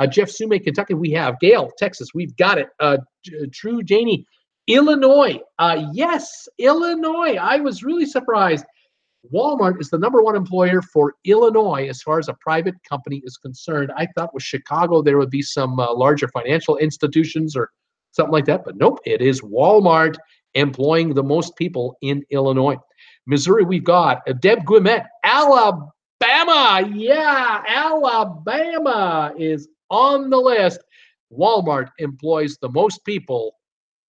Jeff Sume, Kentucky, we have. Gail, Texas, we've got it. True Janie, Illinois. Yes, Illinois. I was really surprised. Walmart is the number one employer for Illinois as far as a private company is concerned. I thought with Chicago there would be some larger financial institutions or something like that, but nope, it is Walmart employing the most people in Illinois. Missouri, we've got Deb Guimet, Alabama. Yeah, Alabama is on the list. Walmart employs the most people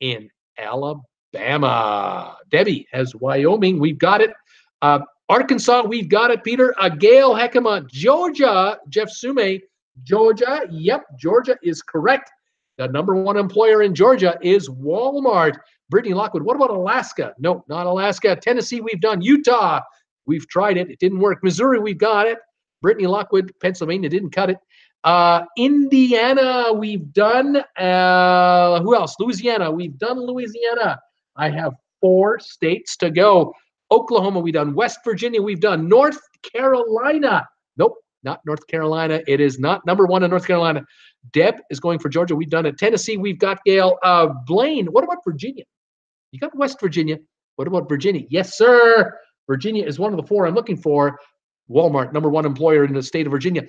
in Alabama. Debbie has Wyoming. We've got it. Arkansas, we've got it, Peter. Gail Heckema, Georgia, Jeff Sume, Georgia. Yep, Georgia is correct. The number one employer in Georgia is Walmart. Brittany Lockwood, what about Alaska? No, not Alaska. Tennessee, we've done. Utah, we've tried it. It didn't work. Missouri, we've got it. Brittany Lockwood, Pennsylvania, didn't cut it. Indiana, we've done. Who else? Louisiana, we've done Louisiana. I have 4 states to go. Oklahoma, we've done. West Virginia, we've done. North Carolina. Nope, not North Carolina. It is not number one in North Carolina. Deb is going for Georgia. We've done it. Tennessee, we've got Gail. Blaine, what about Virginia? You got West Virginia. What about Virginia? Yes, sir. Virginia is one of the 4 I'm looking for. Walmart, number one employer in the state of Virginia.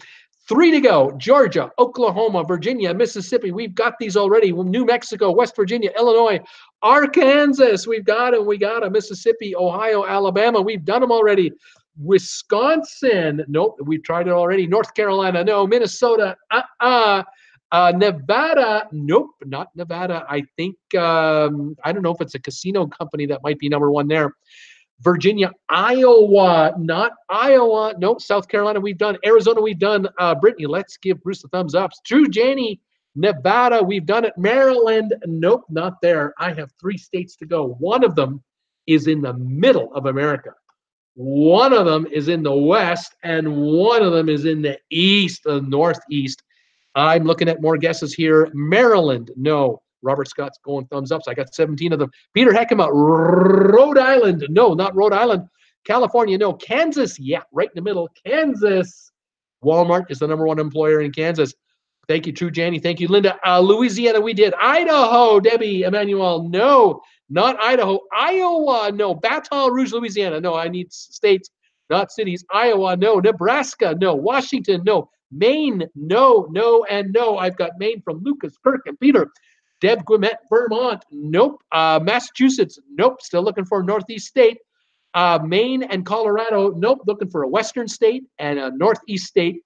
3 to go. Georgia, Oklahoma, Virginia, Mississippi. We've got these already. New Mexico, West Virginia, Illinois, Arkansas. We've got them. We got them. Mississippi, Ohio, Alabama. We've done them already. Wisconsin. Nope. We've tried it already. North Carolina. No. Minnesota. Nevada. Nope. Not Nevada. I think, I don't know if it's a casino company that might be number one there. Virginia, Iowa, not Iowa. Nope, South Carolina, we've done. Arizona, we've done. Brittany, let's give Bruce a thumbs up. True Janie, Nevada, we've done it. Maryland, nope, not there. I have 3 states to go. One of them is in the middle of America. One of them is in the west, and one of them is in the east, the northeast. I'm looking at more guesses here. Maryland, no. Robert Scott's going thumbs up, so I got 17 of them. Peter Heckema, Rhode Island. No, not Rhode Island. California, no. Kansas, yeah, right in the middle. Kansas. Walmart is the number one employer in Kansas. Thank you, True Janny. Thank you, Linda. Louisiana, we did. Idaho, Debbie, Emmanuel, no. Not Idaho. Iowa, no. Baton Rouge, Louisiana, no. I need states, not cities. Iowa, no. Nebraska, no. Washington, no. Maine, no, no, and no. I've got Maine from Lucas, Kirk, and Peter. Deb Guimet, Vermont, nope. Massachusetts, nope. Still looking for a northeast state. Maine and Colorado, nope. Looking for a western state and a northeast state.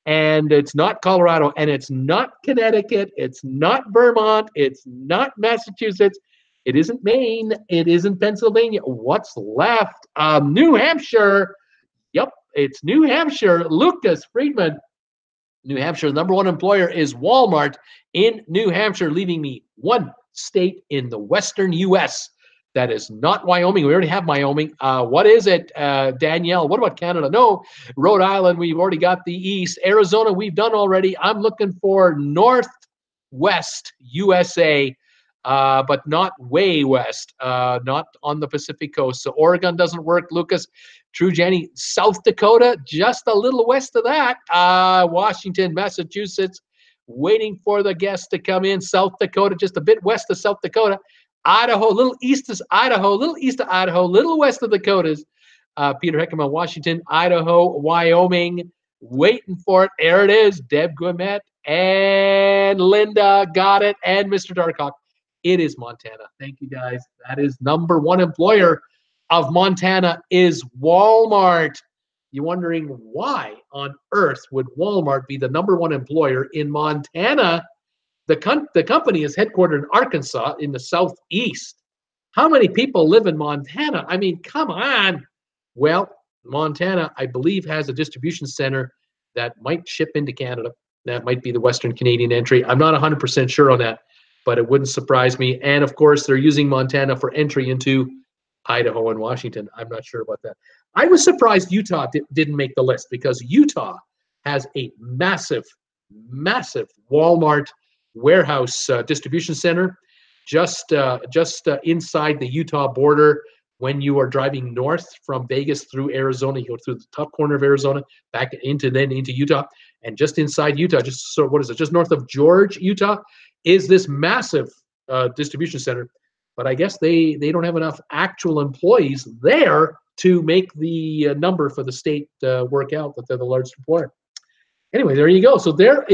And it's not Colorado, and it's not Connecticut. It's not Vermont. It's not Massachusetts. It isn't Maine. It isn't Pennsylvania. What's left? New Hampshire. Yep, it's New Hampshire. Lucas Friedman. New Hampshire, the number one employer is Walmart in New Hampshire, leaving me 1 state in the western U.S. That is not Wyoming. We already have Wyoming. What is it, Danielle? What about Canada? No. Rhode Island, we've already got the east. Arizona, we've done already. I'm looking for northwest USA, but not way west, not on the Pacific coast. So Oregon doesn't work, Lucas. True Jenny, South Dakota, just a little west of that. Washington, Massachusetts, waiting for the guests to come in. South Dakota, just a bit west of South Dakota. Idaho, a little east of Idaho, a little east of Idaho, a little west of Dakotas. Peter Heckema, Washington, Idaho, Wyoming, waiting for it. There it is. Deb Guimet and Linda got it, and Mr. Darkhawk. It is Montana. Thank you, guys. That is number one employer of Montana is Walmart. You're wondering why on earth would Walmart be the #1 employer in Montana? The company is headquartered in Arkansas in the southeast. How many people live in Montana? I mean, come on. Well, Montana, I believe, has a distribution center that might ship into Canada. That might be the Western Canadian entry. I'm not 100% sure on that, but it wouldn't surprise me. And of course, they're using Montana for entry into Idaho and Washington. I'm not sure about that. I was surprised Utah didn't make the list, because Utah has a massive, massive Walmart warehouse distribution center just inside the Utah border. When you are driving north from Vegas through Arizona, you go through the top corner of Arizona, back into Utah, and just inside Utah, just north of George, Utah, is this massive distribution center. But I guess they don't have enough actual employees there to make the number for the state work out that they're the largest employer. Anyway, there you go. So there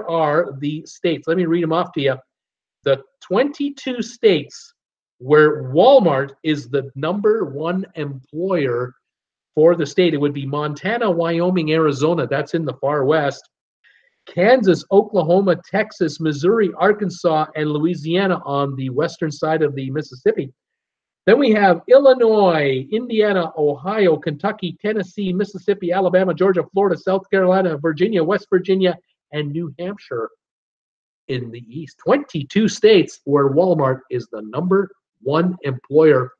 are the states. Let me read them off to you. The 22 states where Walmart is the #1 employer for the state. It would be Montana, Wyoming, Arizona. That's in the far west. Kansas, Oklahoma, Texas, Missouri, Arkansas, and Louisiana on the western side of the Mississippi. Then we have Illinois, Indiana, Ohio, Kentucky, Tennessee, Mississippi, Alabama, Georgia, Florida, South Carolina, Virginia, West Virginia, and New Hampshire in the east. 22 states where Walmart is the #1 employer.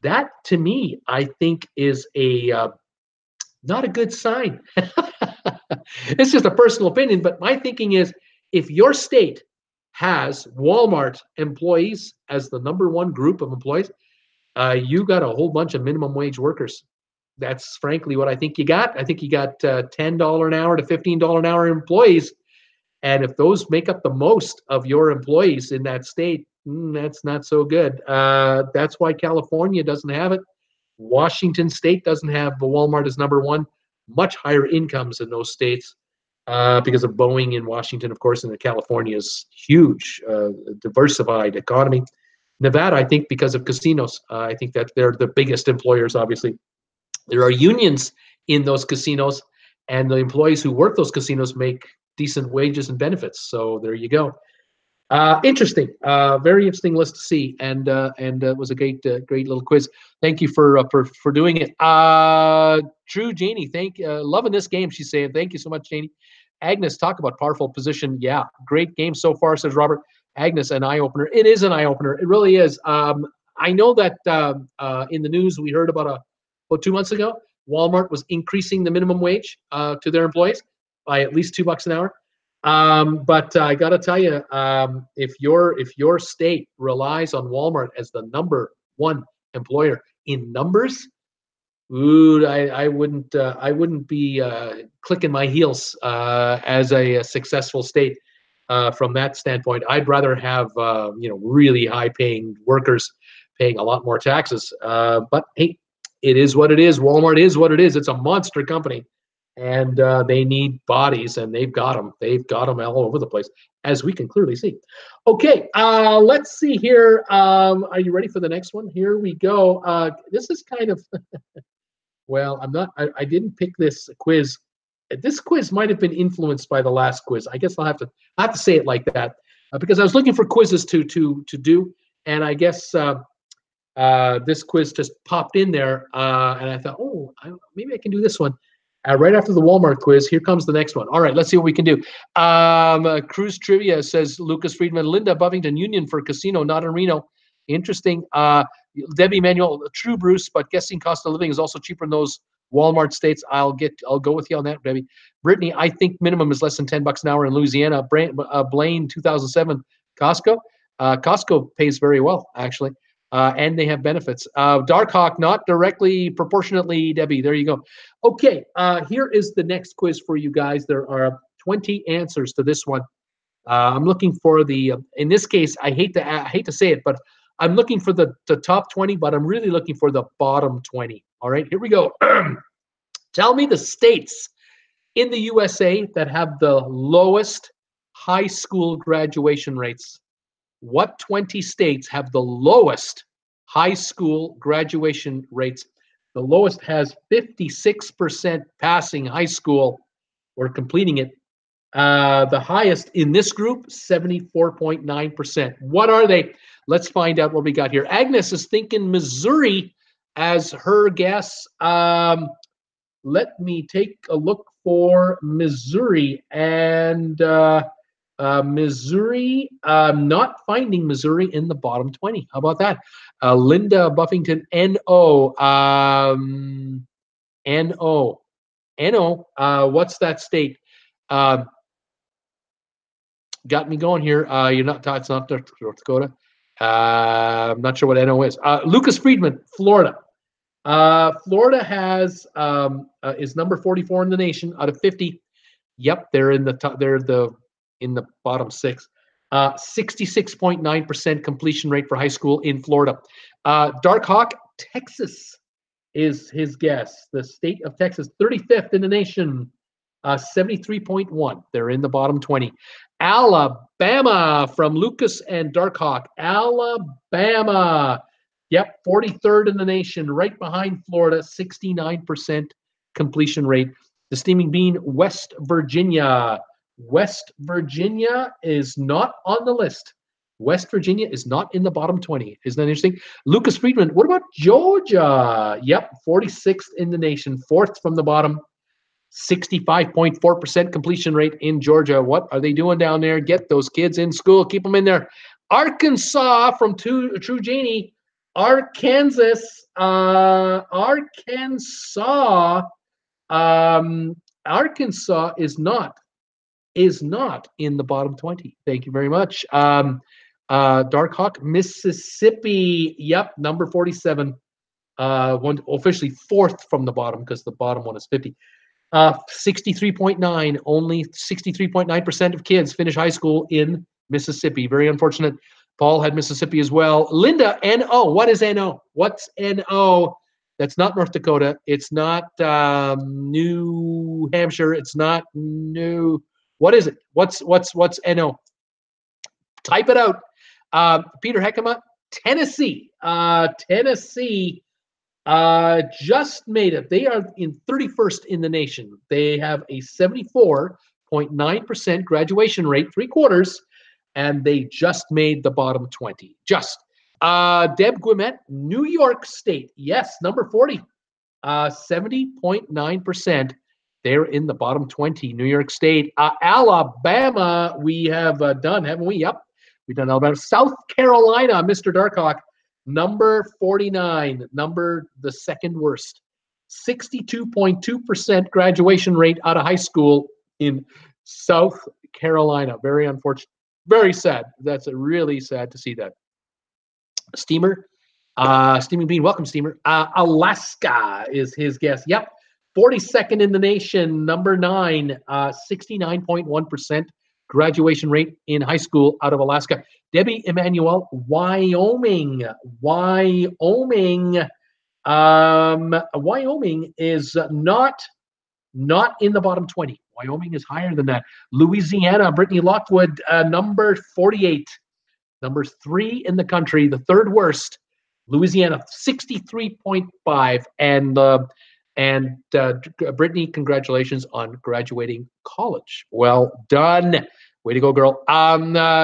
That, to me, I think is not a good sign. It's just a personal opinion, but my thinking is, if your state has Walmart employees as the #1 group of employees, you got a whole bunch of minimum wage workers. That's frankly what I think you got. I think you got $10 an hour to $15 an hour employees. And if those make up the most of your employees in that state, that's not so good. That's why California doesn't have it. Washington State doesn't have the Walmart as #1. Much higher incomes in those states because of Boeing in Washington, of course, and California's huge, diversified economy. Nevada, I think, because of casinos. I think that they're the biggest employers, obviously. There are unions in those casinos, and the employees who work those casinos make decent wages and benefits. So there you go. Interesting, very interesting list to see, and it was a great little quiz. Thank you for doing it. True Janie, loving this game. She's saying thank you so much, Janie. Agnes, talk about powerful position. Yeah, great game so far, says Robert. Agnes, an eye opener. It is an eye opener. It really is. I know that in the news we heard about 2 months ago, Walmart was increasing the minimum wage to their employees by at least $2 an hour. But I got to tell you, if your state relies on Walmart as the #1 employer in numbers, ooh, I wouldn't be clicking my heels as a successful state from that standpoint. I'd rather have really high-paying workers paying a lot more taxes. But hey, it is what it is. Walmart is what it is. It's a monster company. And they need bodies, and they've got them. They've got them all over the place, as we can clearly see. Okay, let's see here. Are you ready for the next one? Here we go. This is kind of, well, I didn't pick this quiz. This quiz might have been influenced by the last quiz. I guess I'll have to say it like that because I was looking for quizzes to do, and I guess this quiz just popped in there, and I thought, oh, maybe I can do this one. Right after the Walmart quiz, here comes the next one. All right, let's see what we can do. Cruise Trivia says, Lucas Friedman, Linda Bovington Union for casino, not in Reno. Interesting. Debbie Manuel, true, Bruce, but guessing cost of living is also cheaper in those Walmart states. I'll go with you on that, Debbie. Brittany, I think minimum is less than $10 an hour in Louisiana. Blaine, 2007, Costco. Costco pays very well, actually. And they have benefits. Darkhawk, not directly proportionately, Debbie. There you go. Okay, here is the next quiz for you guys. There are 20 answers to this one. I'm looking for in this case, I hate to say it, but I'm looking for the top 20, but I'm really looking for the bottom 20. All right, here we go. Tell me the states in the USA that have the lowest high school graduation rates. What 20 states have the lowest high school graduation rates? The lowest has 56% passing high school or completing it. The highest in this group, 74.9%. What are they? Let's find out what we got here. Agnes is thinking Missouri as her guess. Let me take a look for Missouri. And Missouri, not finding Missouri in the bottom 20. How about that? Linda Buffington, N-O. N-O. N-O. What's that state? Got me going here. You're not. It's not North Dakota. I'm not sure what NO is. Lucas Friedman, Florida. Florida has is number 44 in the nation out of 50. Yep, they're in the top. They're in the bottom 6. 66.9% completion rate for high school in Florida. Darkhawk, Texas is his guess. The state of Texas, 35th in the nation. 73.1. They're in the bottom 20. Alabama from Lucas and Darkhawk. Alabama. Yep, 43rd in the nation, right behind Florida, 69% completion rate. The Steaming Bean, West Virginia. West Virginia is not on the list. West Virginia is not in the bottom 20. Isn't that interesting? Lucas Friedman, what about Georgia? Yep, 46th in the nation, 4th from the bottom. 65.4% completion rate in Georgia. What are they doing down there? Get those kids in school. Keep them in there. Arkansas from True Janie. Arkansas. Arkansas is not in the bottom 20. Thank you very much. Darkhawk, Mississippi. Yep, number 47. One officially 4th from the bottom because the bottom one is 50. 63.9. Only 63.9% of kids finish high school in Mississippi. Very unfortunate. Paul had Mississippi as well. Linda, N-O. What is N-O? What's N-O? That's not North Dakota. It's not New Hampshire. It's not New. What is it? What's N-O? Type it out. Peter Heckema, Tennessee. Tennessee just made it. They are in 31st in the nation. They have a 74.9% graduation rate, 3/4, and they just made the bottom 20. Just. Deb Guimet, New York State. Yes, number 40. 70.9%. They're in the bottom 20. New York State. Alabama, we have done, haven't we? Yep. We've done Alabama. South Carolina, Mr. Darkhawk. Number 49, the second worst. 62.2% graduation rate out of high school in South Carolina. Very unfortunate. Very sad. That's really sad to see that. Steamer, Steaming Bean, welcome, Steamer. Alaska is his guess. Yep, 42nd in the nation, number 9, 69.1% graduation rate in high school out of Alaska. Debbie Emanuel, Wyoming. Wyoming is not in the bottom 20. Wyoming is higher than that. Louisiana, Brittany Lockwood, number 48. Number 3 in the country, the third worst. Louisiana, 63.5. And Brittany, congratulations on graduating college. Well done. Way to go, girl.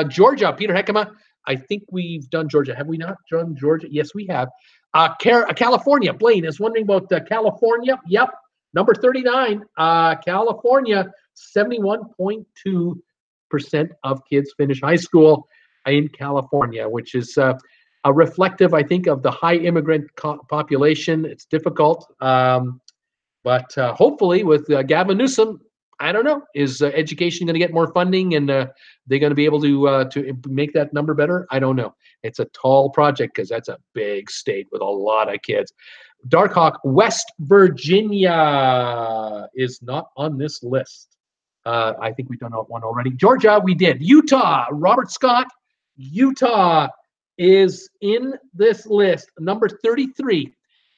Georgia, Peter Heckema. I think we've done Georgia. Have we not done Georgia? Yes, we have. California. Blaine is wondering about California. Yep. Number 39. California, 71.2% of kids finish high school in California, which is a reflective, I think, of the high immigrant population. It's difficult. But hopefully with Gavin Newsom, I don't know, is education going to get more funding and they're going to be able to make that number better? I don't know. It's a tall project because that's a big state with a lot of kids. Darkhawk, West Virginia is not on this list. I think we've done one already. Georgia, we did. Utah, Robert Scott, Utah is in this list, number 33.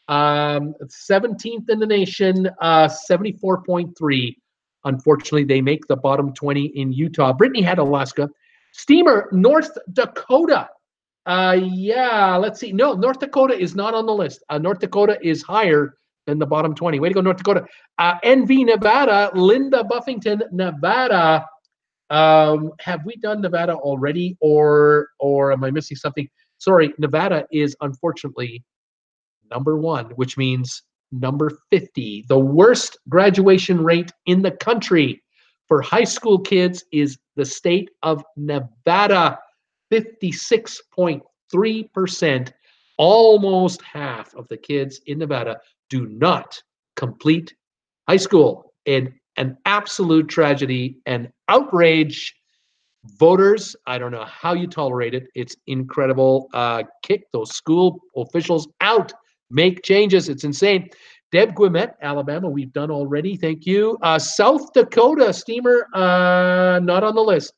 17th in the nation, 74.3. Unfortunately, they make the bottom 20 in Utah. Brittany had Alaska. Steamer, North Dakota. Yeah, let's see. No, North Dakota is not on the list. North Dakota is higher in the bottom 20. Way to go, North Dakota. NV, Nevada. Linda Buffington, Nevada. Have we done Nevada already, or am I missing something? Sorry, Nevada is unfortunately number 1, which means number 50. The worst graduation rate in the country for high school kids is the state of Nevada, 56.3%. Almost half of the kids in Nevada do not complete high school. And an absolute tragedy and outrage. Voters, I don't know how you tolerate it. It's incredible. Kick those school officials out. Make changes. It's insane. Deb Guimet, Alabama, we've done already. Thank you. South Dakota, Steamer, not on the list.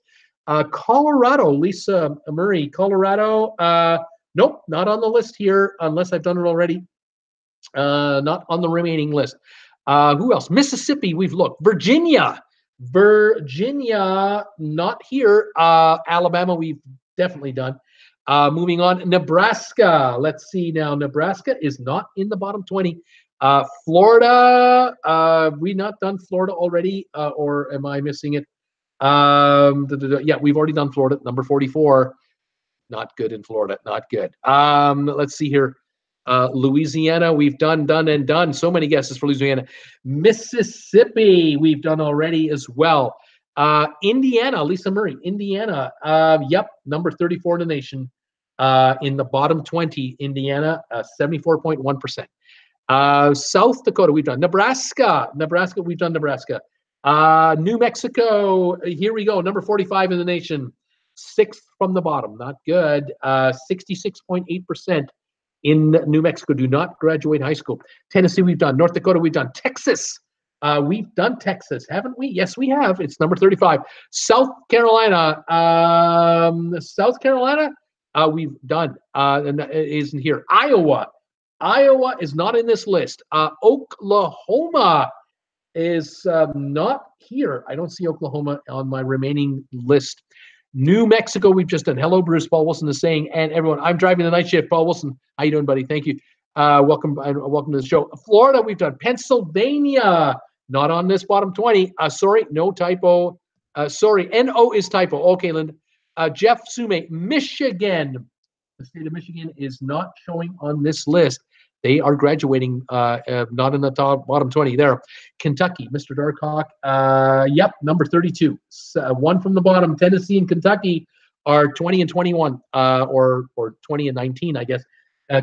Colorado, Lisa Murray, Colorado, nope, not on the list here unless I've done it already. Not on the remaining list. Who else? Mississippi, we've looked. Virginia, not here. Alabama, we've definitely done. Moving on, Nebraska. Let's see now. Nebraska is not in the bottom 20. Florida, we not done Florida already, or am I missing it? Yeah, we've already done Florida, number 44. Not good in Florida, not good. Let's see here. Louisiana, we've done. So many guesses for Louisiana. Mississippi, we've done already as well. Indiana, Lisa Murray, Indiana. Yep, number 34 in the nation. In the bottom 20, Indiana, 74.1%. South Dakota, we've done. Nebraska, we've done Nebraska. New Mexico, here we go, number 45 in the nation. 6th from the bottom, not good. 66.8%. in New Mexico do not graduate high school. Tennessee, we've done. North Dakota, we've done. Texas, we've done Texas, haven't we? Yes, we have. It's number 35. South Carolina, we've done, and that isn't here. Iowa is not in this list. Oklahoma is not here. I don't see Oklahoma on my remaining list. New Mexico, we've just done. Hello, Bruce. Paul Wilson is saying, and everyone, I'm driving the night shift. Paul Wilson, how you doing, buddy? Thank you. Welcome to the show. Florida, we've done. Pennsylvania, not on this bottom 20. Sorry, no typo. Sorry, NO is typo. Okay, Linda. Jeff Sume, Michigan. The state of Michigan is not showing on this list. They are graduating, not in the bottom 20 there. Kentucky, Mr. Darkhawk, yep, number 32. One from the bottom. Tennessee and Kentucky are 20 and 21, or 20 and 19, I guess.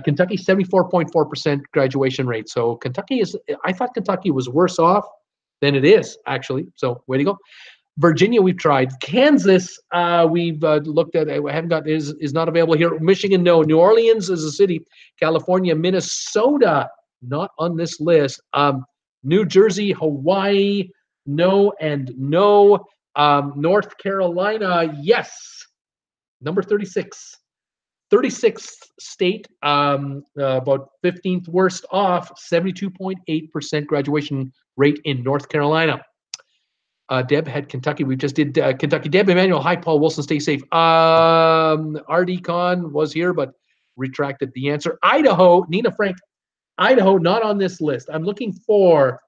Kentucky, 74.4% graduation rate. So Kentucky is, I thought Kentucky was worse off than it is, actually. So way to go. Virginia, we've tried. Kansas, we've looked at. I haven't got, is not available here. Michigan, no. New Orleans is a city. California, Minnesota, not on this list. New Jersey, Hawaii, no and no. North Carolina, yes. Number 36. 36th state, about 15th worst off, 72.8% graduation rate in North Carolina. Deb had Kentucky. We just did Kentucky. Deb, Emmanuel, hi, Paul Wilson, stay safe. RD Con was here, but retracted the answer. Idaho, Nina Frank, Idaho, not on this list. I'm looking for,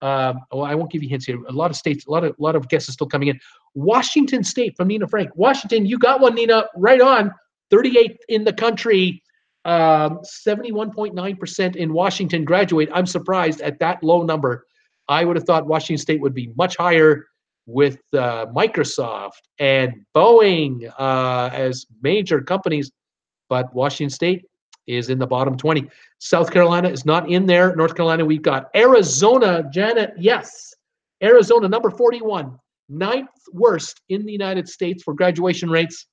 well, I won't give you hints here. A lot of states, a lot of guesses still coming in. Washington State from Nina Frank. Washington, you got one, Nina, right on. 38th in the country, 71.9% in Washington graduate. I'm surprised at that low number. I would have thought Washington State would be much higher with Microsoft and Boeing as major companies, but Washington State is in the bottom 20. South Carolina is not in there. North Carolina, we've got Arizona. Janet, yes. Arizona, number 41, 9th worst in the United States for graduation rates,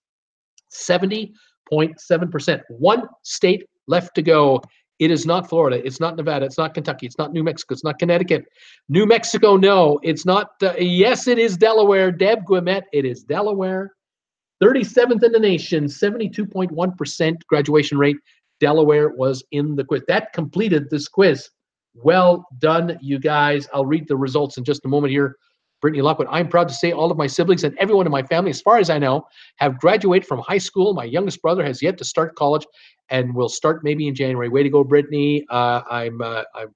70.7%. One state left to go. It is not Florida. It's not Nevada. It's not Kentucky. It's not New Mexico. It's not Connecticut. New Mexico, no. It's not. Yes, it is Delaware. Deb Guimet, it is Delaware. 37th in the nation, 72.1% graduation rate. Delaware was in the quiz. That completed this quiz. Well done, you guys. I'll read the results in just a moment here. Brittany Lockwood, I'm proud to say all of my siblings and everyone in my family, as far as I know, have graduated from high school. My youngest brother has yet to start college, and we'll start maybe in January. Way to go, Brittany. I'm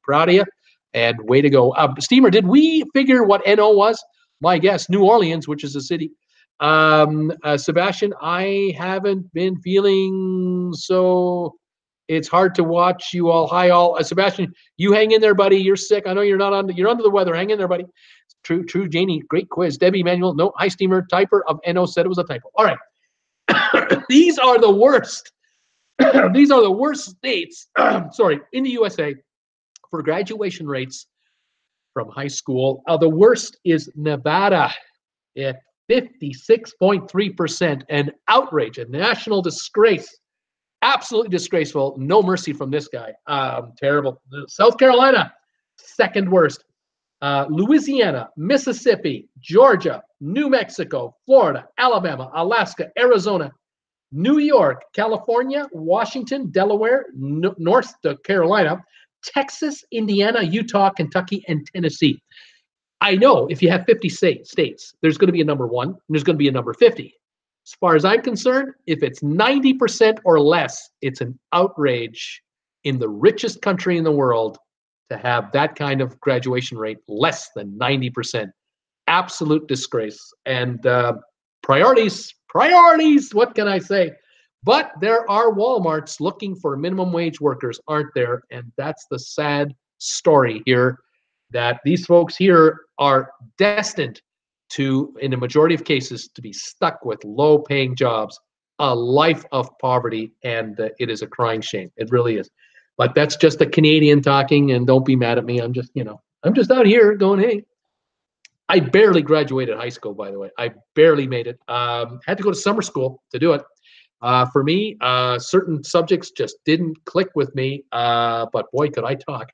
proud of you, and way to go. Steamer, did we figure what NO was? My guess, New Orleans, which is a city. Sebastian, I haven't been feeling so. It's hard to watch you all. Hi, all. Sebastian, you hang in there, buddy. You're sick. I know you're not on. You're under the weather. Hang in there, buddy. True, Janie. Great quiz. Debbie Manuel. No, hi, Steamer. Typer of NO said it was a typo. All right. These are the worst. These are the worst states. Sorry, in the USA for graduation rates from high school. The worst is Nevada at 56.3%. An outrage, a national disgrace. Absolutely disgraceful. No mercy from this guy. Terrible. South Carolina, second worst. Louisiana, Mississippi, Georgia, New Mexico, Florida, Alabama, Alaska, Arizona, New York, California, Washington, Delaware, North Carolina, Texas, Indiana, Utah, Kentucky, and Tennessee. I know if you have 50 states, there's going to be a number 1, and there's going to be a number 50. As far as I'm concerned, if it's 90% or less, it's an outrage in the richest country in the world to have that kind of graduation rate less than 90%. Absolute disgrace. And priorities, what can I say? But there are Walmarts looking for minimum wage workers, aren't there? And that's the sad story here, that these folks here are destined to, in a majority of cases, to be stuck with low-paying jobs, a life of poverty, and it is a crying shame. It really is. But that's just a Canadian talking, and don't be mad at me. I'm just, I'm just out here going, hey. I barely graduated high school, by the way. I barely made it. Had to go to summer school to do it. For me, certain subjects just didn't click with me, but boy, could I talk.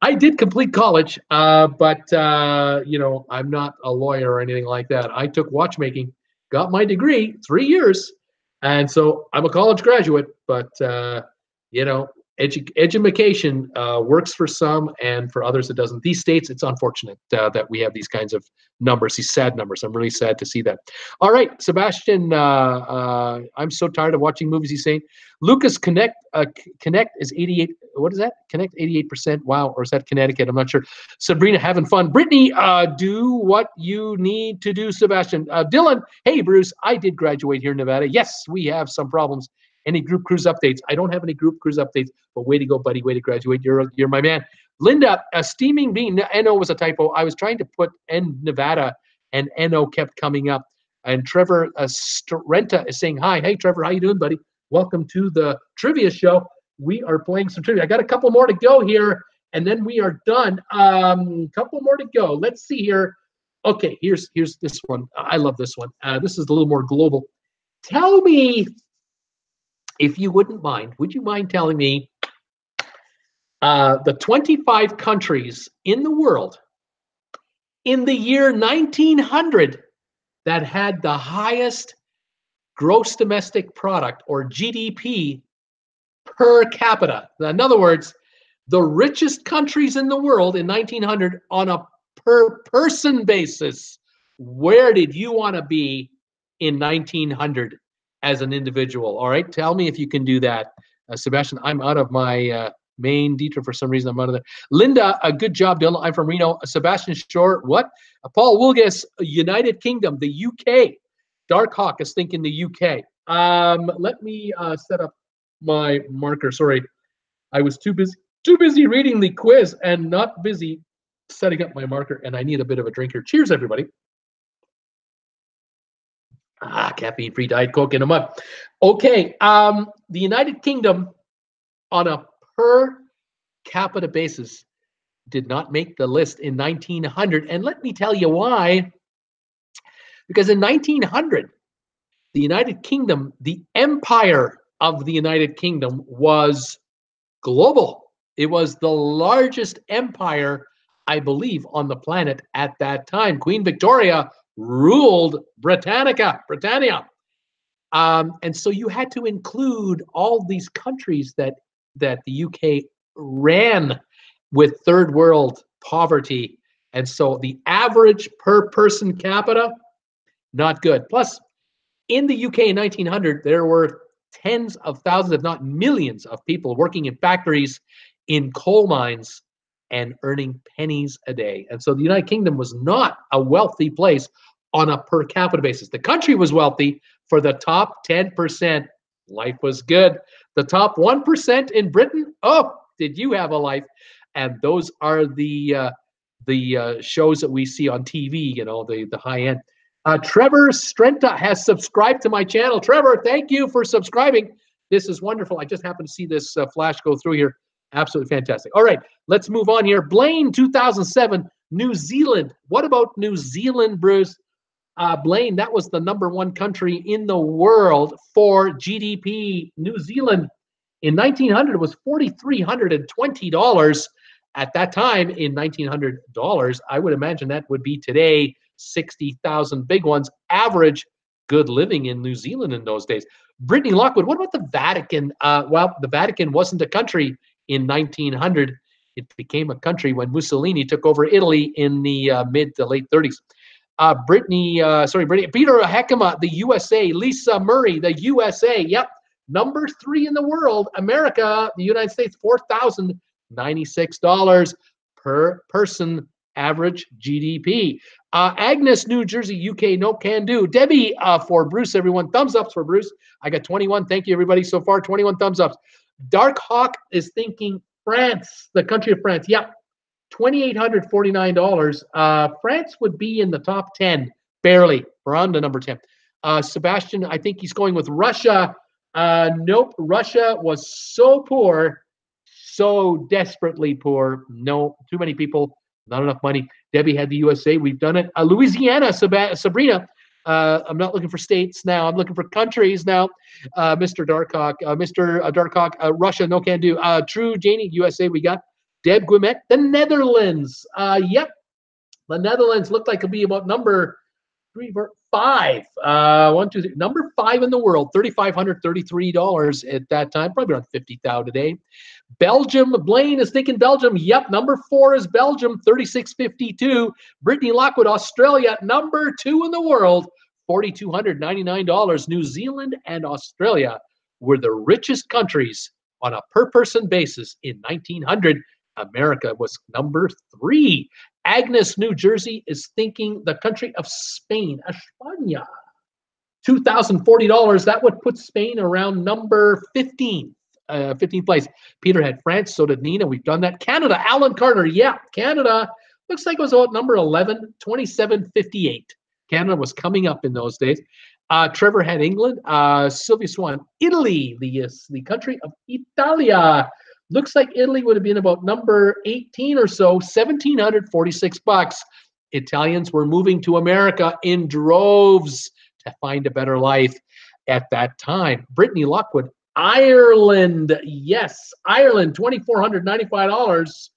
I did complete college, but I'm not a lawyer or anything like that. I took watchmaking, got my degree, 3 years, and so I'm a college graduate. But education works for some, and for others it doesn't. These states, it's unfortunate that we have these kinds of numbers, these sad numbers. I'm really sad to see that. All right, Sebastian, I'm so tired of watching movies. He's saying, Lucas, Connect is 88. What is that? Connect 88%. Wow, or is that Connecticut? I'm not sure. Sabrina, having fun. Brittany, do what you need to do, Sebastian. Dylan, hey, Bruce, I did graduate here in Nevada. Yes, we have some problems. Any group cruise updates? I don't have any group cruise updates, but way to go, buddy. Way to graduate. You're my man. Linda, steaming bean. NO was a typo. I was trying to put N Nevada, and NO kept coming up. And Trevor Renta is saying, hi. Hey, Trevor, how you doing, buddy? Welcome to the trivia show. We are playing some trivia. I got a couple more to go here, and then we are done. Couple more to go. Let's see here. Okay, here's this one. I love this one. This is a little more global. Tell me, if you wouldn't mind, would you mind telling me the 25 countries in the world in the year 1900 that had the highest gross domestic product, or GDP, per capita? In other words, the richest countries in the world in 1900 on a per person basis. Where did you want to be in 1900 as an individual? All right, tell me if you can do that. Sebastian, I'm out of my main detour for some reason. I'm out of there. Linda, a good job, Dylan. I'm from Reno. Sebastian Shore, what? Paul Wilgus, United Kingdom, the UK. Dark Hawk is thinking the UK. Let me set up my marker. Sorry, I was too busy reading the quiz and not busy setting up my marker, and I need a bit of a drink here. Cheers, everybody. Caffeine-free Diet Coke in a mug. Okay, the United Kingdom on a per capita basis did not make the list in 1900, and let me tell you why. Because in 1900, the United Kingdom, the empire of the United Kingdom, was global. It was the largest empire, I believe, on the planet at that time. Queen Victoria ruled Britannia. And so you had to include all these countries that the UK ran with third world poverty. And so the average per person capita, not good. Plus, in the UK in 1900, there were tens of thousands, if not millions of people working in factories, in coal mines, and earning pennies a day. And so the United Kingdom was not a wealthy place on a per capita basis. The country was wealthy. For the top 10%, life was good. The top 1% in Britain, oh, did you have a life? And those are the shows that we see on TV, you know, the high end. Trevor Strenta has subscribed to my channel. Trevor, thank you for subscribing. This is wonderful. I just happened to see this flash go through here. Absolutely fantastic. All right, let's move on here. Blaine, 2007, New Zealand. What about New Zealand, Bruce? Blaine, that was the #1 country in the world for GDP. New Zealand in 1900 was $4,320. At that time, in $1,900, I would imagine that would be today 60,000 big ones. Average good living in New Zealand in those days. Brittany Lockwood, what about the Vatican? Well, the Vatican wasn't a country in 1900. It became a country when Mussolini took over Italy in the mid to late 30s. Brittany, Peter Heckema, the USA. Lisa Murray, the USA. Yep, #3 in the world. America, the United States, $4,096 per person average GDP. Agnes, New Jersey, UK, no can do. Debbie, for Bruce, everyone. Thumbs ups for Bruce. I got 21. Thank you, everybody, so far. 21 thumbs ups. Dark Hawk is thinking France, the country of France. Yep, $2,849. France would be in the top 10, barely, around the number 10. Sebastian, I think he's going with Russia. Nope, Russia was so poor, so desperately poor. No, too many people, not enough money. Debbie had the USA. We've done it. Louisiana, Sabrina. I'm not looking for states now. I'm looking for countries now. Mr. Darkhawk, Russia, no can do. True, Janie, USA, we got. Deb Guimet, the Netherlands. Yep, the Netherlands looked like it'd be about number 5. Number 5 in the world, $3,533 at that time, probably around $50,000 today. Belgium, Blaine is thinking Belgium. Yep, #4 is Belgium, $3,652. Brittany Lockwood, Australia, #2 in the world, $4,299. New Zealand and Australia were the richest countries on a per-person basis in 1900. America was #3. Agnes, New Jersey, is thinking the country of Spain, España. $2,040. That would put Spain around number 15, 15th place. Peter had France, so did Nina. We've done that. Canada, Alan Carter. Yeah, Canada looks like it was about number 11, 2758. Canada was coming up in those days. Trevor had England. Sylvia Swan, Italy, the country of Italia. Looks like Italy would have been about number 18 or so, $1,746. Italians were moving to America in droves to find a better life at that time. Brittany Lockwood, Ireland. Yes, Ireland, $2,495.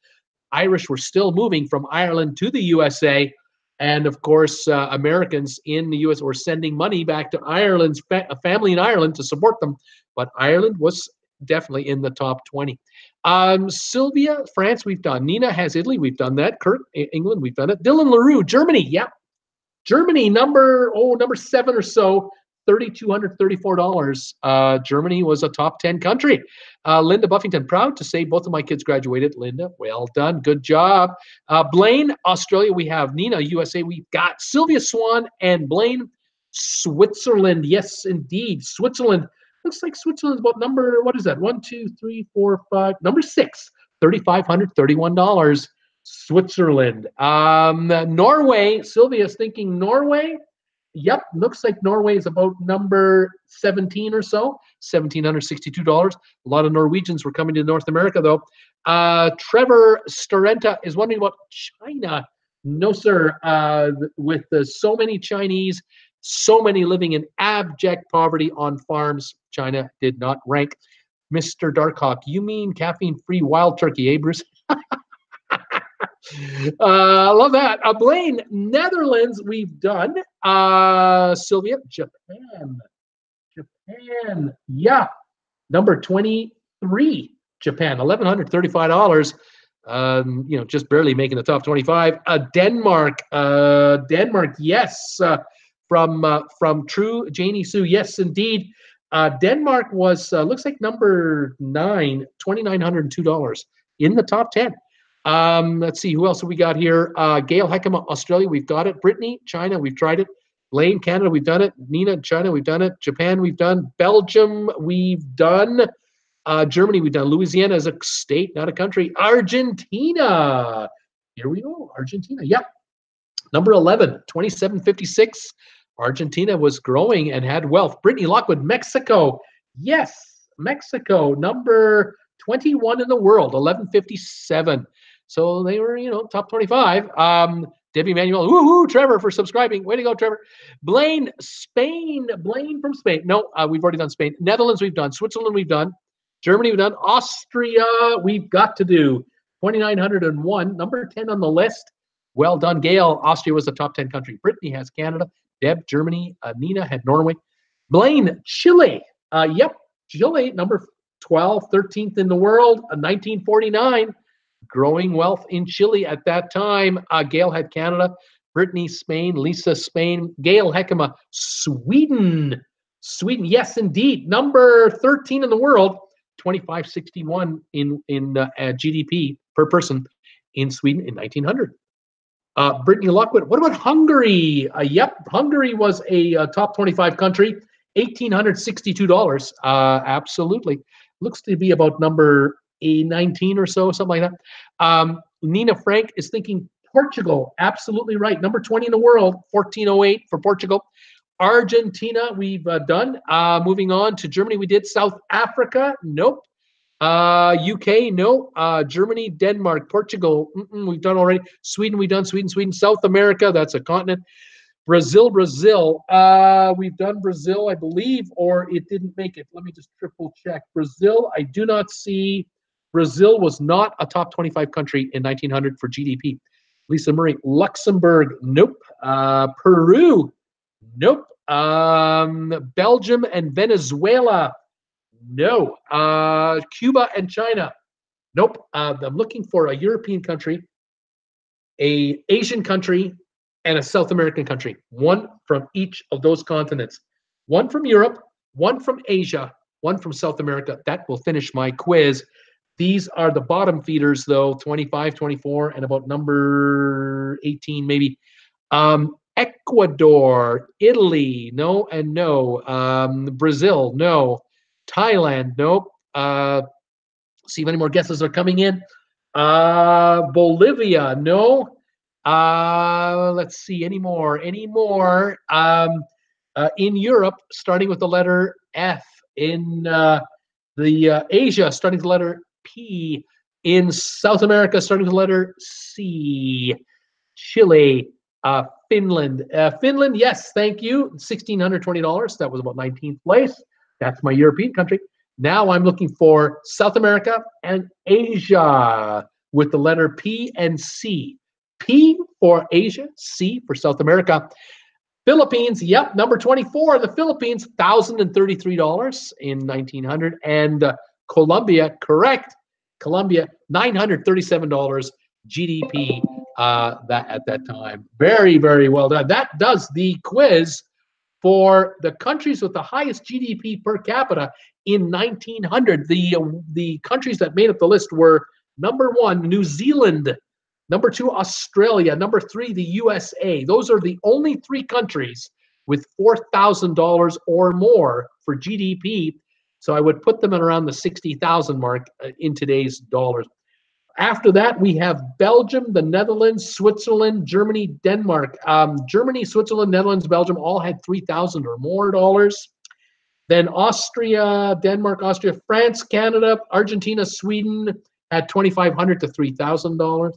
Irish were still moving from Ireland to the USA. And of course, Americans in the U.S. were sending money back to Ireland's family in Ireland to support them. But Ireland was definitely in the top 20. Sylvia, France, we've done. Nina has Italy, we've done that. Kurt, England, we've done it. Dylan LaRue, Germany, yeah. Germany, number 7 or so, $3,234. Germany was a top 10 country. Linda Buffington, proud to say both of my kids graduated. Linda, well done, good job. Blaine, Australia, we have. Nina, USA, we've got. Sylvia Swan and Blaine, Switzerland. Yes, indeed, Switzerland. Looks like Switzerland's about number, what is that? 1, 2, 3, 4, 5. Number 6, $3,531. Switzerland. Norway. Sylvia's thinking Norway. Yep, looks like Norway is about number 17 or so, $1,762. A lot of Norwegians were coming to North America, though. Trevor Storenta is wondering about China. No, sir. With so many Chinese, so many living in abject poverty on farms, China did not rank. Mr. Darkhawk, you mean caffeine-free wild turkey, eh, Bruce? I love that. Blaine, Netherlands, we've done. Sylvia, Japan. Yeah. Number 23, Japan, $1,135. Just barely making the top 25. Denmark, yes. From True Janie Sue, yes, indeed. Denmark was, looks like number 9, $2,902 in the top 10. Let's see, who else have we got here? Gail Heckema, Australia, we've got it. Brittany, China, we've tried it. Blaine, Canada, we've done it. Nina, China, we've done it. Japan, we've done. Belgium, we've done. Germany, we've done. Louisiana is a state, not a country. Argentina. Here we go. Argentina. Yep. Number 11, 2756. Argentina was growing and had wealth. Brittany Lockwood, Mexico. Yes, Mexico. Number 21 in the world, 1157. So they were, top 25. Debbie Manuel, woohoo, Trevor for subscribing. Way to go, Trevor. Blaine, Spain. Blaine from Spain. No, we've already done Spain. Netherlands, we've done. Switzerland, we've done. Germany, we've done. Austria, we've got to do. 2,901, number 10 on the list. Well done, Gail. Austria was the top 10 country. Brittany has Canada. Deb, Germany. Nina had Norway. Blaine, Chile. Yep, Chile, number 12, 13th in the world, 1949. Growing wealth in Chile at that time. Gail had Canada. Brittany, Spain. Lisa, Spain. Gail Heckema, Sweden. Sweden, yes, indeed. Number 13 in the world, 2561 in GDP per person in Sweden in 1900. Brittany Lockwood, what about Hungary? Yep, Hungary was a top 25 country, $1,862. Absolutely. Looks to be about number 19 or so, something like that. Nina Frank is thinking Portugal. Absolutely right. Number 20 in the world, 1408 for Portugal. Argentina, we've done. Moving on to Germany, we did. South Africa, nope. UK, no. Germany, Denmark, Portugal, we've done already. Sweden, we've done. Sweden. South America, that's a continent. Brazil, we've done Brazil, I believe, or it didn't make it. Let me just triple check. Brazil, I do not see. Brazil was not a top 25 country in 1900 for GDP. Lisa Murray, Luxembourg, nope. Peru, nope. Belgium and Venezuela, no. Cuba and China, nope. I'm looking for a European country, a Asian country, and a South American country. One from each of those continents. One from Europe, one from Asia, one from South America. That will finish my quiz. These are the bottom feeders, though, 25, 24, and about number 18, maybe. Ecuador, Italy, no and no. Brazil, no. Thailand, nope. See if any more guesses are coming in. Bolivia, no. Let's see, any more. In Europe, starting with the letter F. In Asia, starting with the letter P. In South America, starting with the letter C. Chile, Finland. Finland, yes, thank you. $1,620. That was about 19th place. That's my European country. Now I'm looking for South America and Asia with the letter P and C. P for Asia, C for South America. Philippines, yep, number 24. The Philippines, $1,033 in 1900. And Colombia, correct. Colombia, $937 GDP that at that time. Very, very well done. That does the quiz for the countries with the highest GDP per capita in 1900. The countries that made up the list were number 1, New Zealand. Number 2, Australia. Number 3, the USA. Those are the only 3 countries with $4,000 or more for GDP. So I would put them at around the 60,000 mark in today's dollars. After that, we have Belgium, the Netherlands, Switzerland, Germany, Denmark. Germany, Switzerland, Netherlands, Belgium all had 3,000 or more dollars. Then Austria, Denmark, Austria, France, Canada, Argentina, Sweden had $2,500 to $3,000.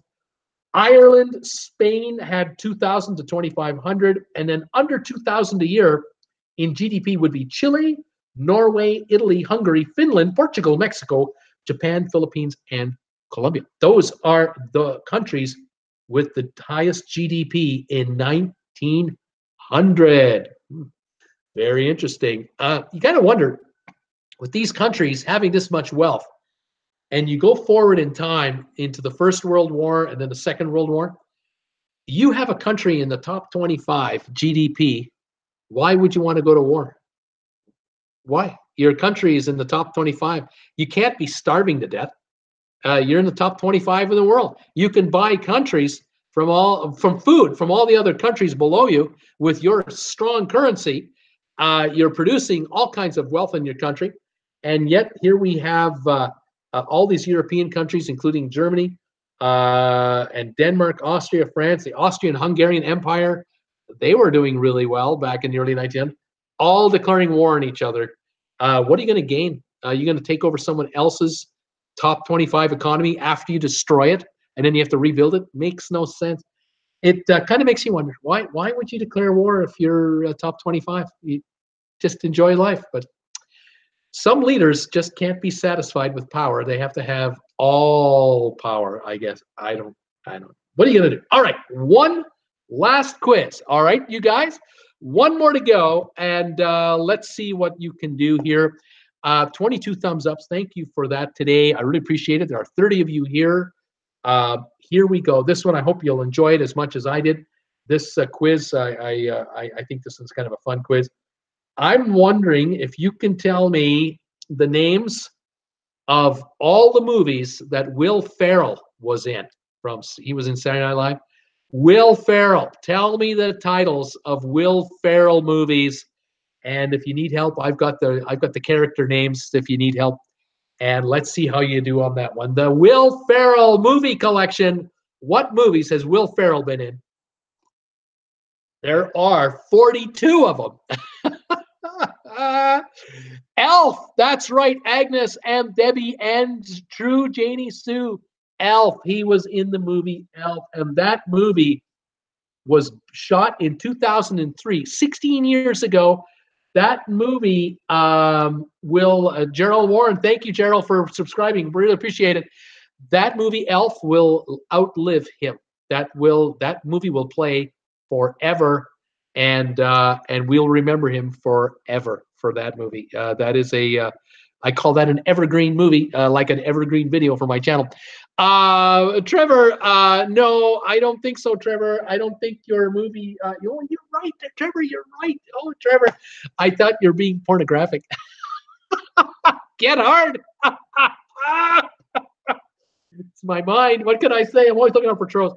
Ireland, Spain had $2,000 to $2,500, and then under $2,000 a year in GDP would be Chile, Norway, Italy, Hungary, Finland, Portugal, Mexico, Japan, Philippines, and Colombia. Those are the countries with the highest GDP in 1900. Very interesting. You kind of wonder, with these countries having this much wealth, and you go forward in time into the First World War and then the Second World War, you have a country in the top 25 GDP. Why would you want to go to war? Why? Your country is in the top 25. You can't be starving to death. You're in the top 25 in the world. You can buy countries from food from all the other countries below you with your strong currency. You're producing all kinds of wealth in your country, and yet here we have all these European countries, including Germany and Denmark, Austria, France, the Austrian-Hungarian Empire. They were doing really well back in the early 1900s, all declaring war on each other. What are you going to gain? Are you going to take over someone else's top 25 economy after you destroy it, and then you have to rebuild it? Makes no sense. It kind of makes you wonder, why would you declare war if you're top 25? You just enjoy life. But some leaders just can't be satisfied with power. They have to have all power, I guess. I don't. What are you going to do? All right, one last quiz. All right, you guys, one more to go, and let's see what you can do here. 22 thumbs ups. Thank you for that today. I really appreciate it. There are 30 of you here. Here we go. This one, I hope you'll enjoy it as much as I did. This quiz, I think this one's kind of a fun quiz. I'm wondering if you can tell me the names of all the movies that Will Ferrell was in. He was in Saturday Night Live. Will Ferrell. Tell me the titles of Will Ferrell movies. And if you need help, I've got the character names if you need help. And let's see how you do on that one. The Will Ferrell movie collection. What movies has Will Ferrell been in? There are 42 of them. Elf. That's right. Agnes and Debbie and True Janie Sue. Elf. He was in the movie Elf. And that movie was shot in 2003, 16 years ago. That movie, Gerald Warren, thank you, Gerald, for subscribing. Really appreciate it. That movie, Elf, will outlive him. That movie will play forever, and we'll remember him forever for that movie. That is I call that an evergreen movie, like an evergreen video for my channel. Trevor, no, I don't think so, Trevor. I don't think your movie, you're right, Trevor, you're right. Oh, Trevor, I thought you're being pornographic. Get hard. It's my mind. What can I say? I'm always looking out for trolls.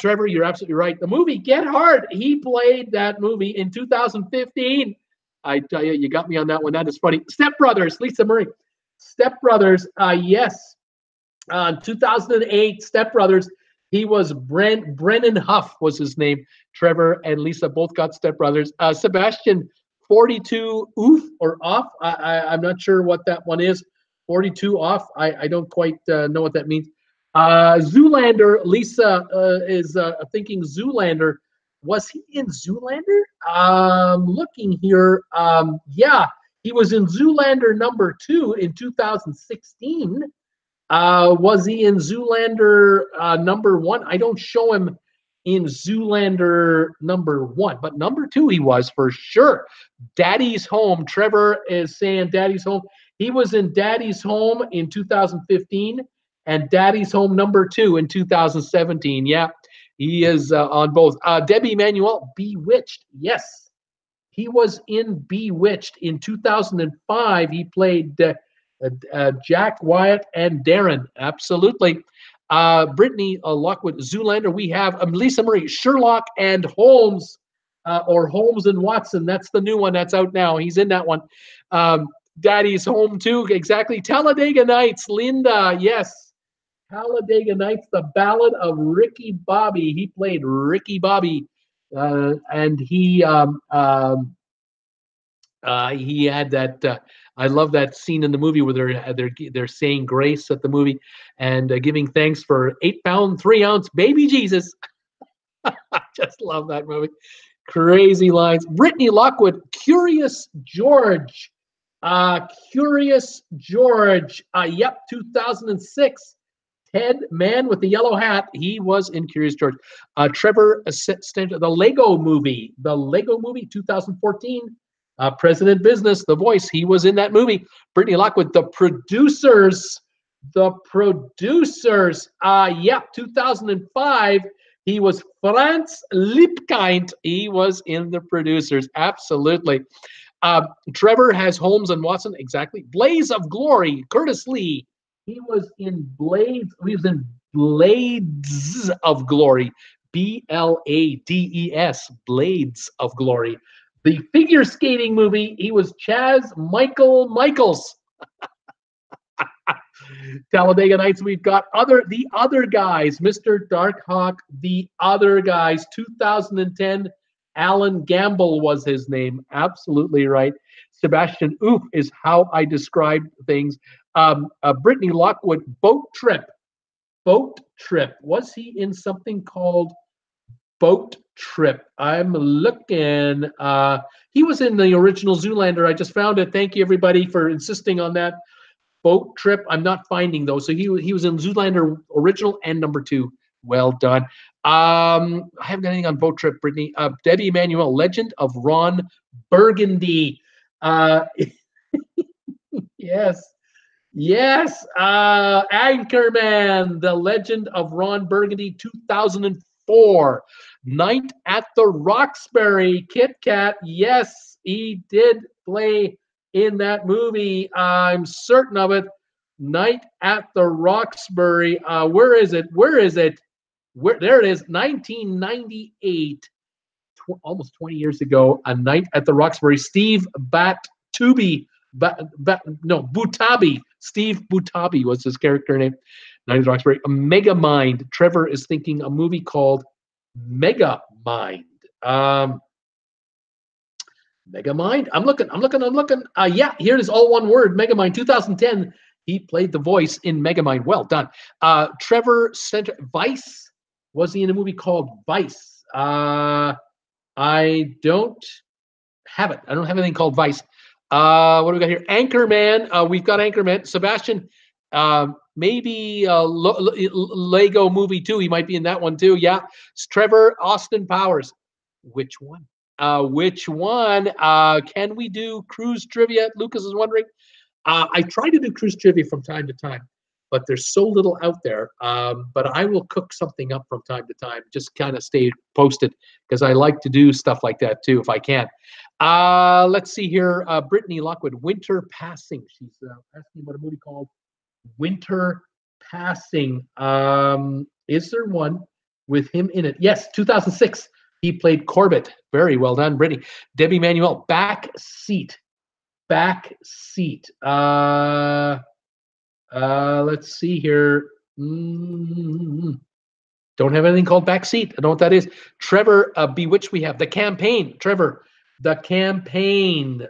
Trevor, you're absolutely right. The movie Get Hard, he played that movie in 2015. I tell you, you got me on that one. That is funny. Step Brothers, Lisa Murray. Step Brothers, yes. 2008, Step Brothers. He was Brennan Huff was his name. Trevor and Lisa both got Step Brothers. Sebastian, 42 oof or off. I'm not sure what that one is. 42 off. I don't quite know what that means. Zoolander. Lisa is thinking Zoolander. Was he in Zoolander? Looking here. Yeah, he was in Zoolander #2 in 2016. Was he in Zoolander #1? I don't show him in Zoolander #1, but #2 he was for sure. Daddy's Home. Trevor is saying Daddy's Home. He was in Daddy's Home in 2015 and Daddy's Home #2 in 2017. Yeah, he is on both. Debbie Manuel, Bewitched. Yes, he was in Bewitched in 2005. He played Jack, Wyatt, and Darren. Absolutely. Brittany Lockwood, Zoolander. We have Lisa Murray, Sherlock and Holmes, or Holmes and Watson. That's the new one that's out now. He's in that one. Daddy's Home too. Exactly. Talladega Nights. Linda. Yes. Talladega Nights. The Ballad of Ricky Bobby. He played Ricky Bobby, and he had that. I love that scene in the movie where they're saying grace at the movie and giving thanks for 8-pound 3-ounce baby Jesus. I just love that movie. Crazy lines. Brittany Lockwood, Curious George. Curious George. Yep, 2006. Ted, Man with the Yellow Hat. He was in Curious George. Trevor, the Lego Movie. The Lego Movie, 2014. President Business, The Voice. He was in that movie. Brittany Lockwood, The Producers. The Producers. Yeah, 2005. He was Franz Liebkind. He was in The Producers. Absolutely. Trevor has Holmes and Watson. Exactly. Blaze of Glory. Curtis Lee. He was in Blades. He was in Blades of Glory. Blades. Blades of Glory. The figure skating movie. He was Chaz Michaels. Talladega Nights. We've got the other guys. Mr. Darkhawk. The other guys. 2010. Alan Gamble was his name. Absolutely right. Sebastian Oof is how I describe things. Brittany Lockwood, Boat Trip. Boat Trip. Was he in something called Boat Trip? I'm looking. He was in the original Zoolander. I just found it. Thank you, everybody, for insisting on that. Boat Trip. I'm not finding those. So he was in Zoolander original and number 2. Well done. I haven't got anything on Boat Trip, Brittany. Debbie Emanuel, Legend of Ron Burgundy. Yes. Anchorman, The Legend of Ron Burgundy, 2004. Night at the Roxbury, Kit Kat. Yes, he did play in that movie. I'm certain of it. Night at the Roxbury. Where is it? There it is. 1998. Almost 20 years ago. A Night at the Roxbury. Steve Butabi. Steve Butabi was his character name. Night at the Roxbury. Megamind. Trevor is thinking a movie called Megamind. Megamind. I'm looking. Yeah, here it is. All one word. Megamind. 2010. He played the voice in Megamind. Well done. Trevor Center. Vice. Was he in a movie called Vice? I don't have it. I don't have anything called Vice. What do we got here? Anchorman. We've got Anchorman. Sebastian. Maybe Lego Movie 2. He might be in that one too. Yeah. It's Trevor Austin Powers. Which one? Can we do cruise trivia? Lucas is wondering. I try to do cruise trivia from time to time, but there's so little out there. But I will cook something up from time to time. Just kind of stay posted because I like to do stuff like that too if I can. Let's see here. Brittany Lockwood, Winter Passing. She's asking about a movie called Winter Passing. Is there one with him in it? Yes, 2006. He played Corbett. Very well done, Brittany. Debbie Manuel, Back Seat. Let's see here. Don't have anything called Backseat. I don't know what that is. Trevor, Bewitched. We have The Campaign. Trevor, The Campaign.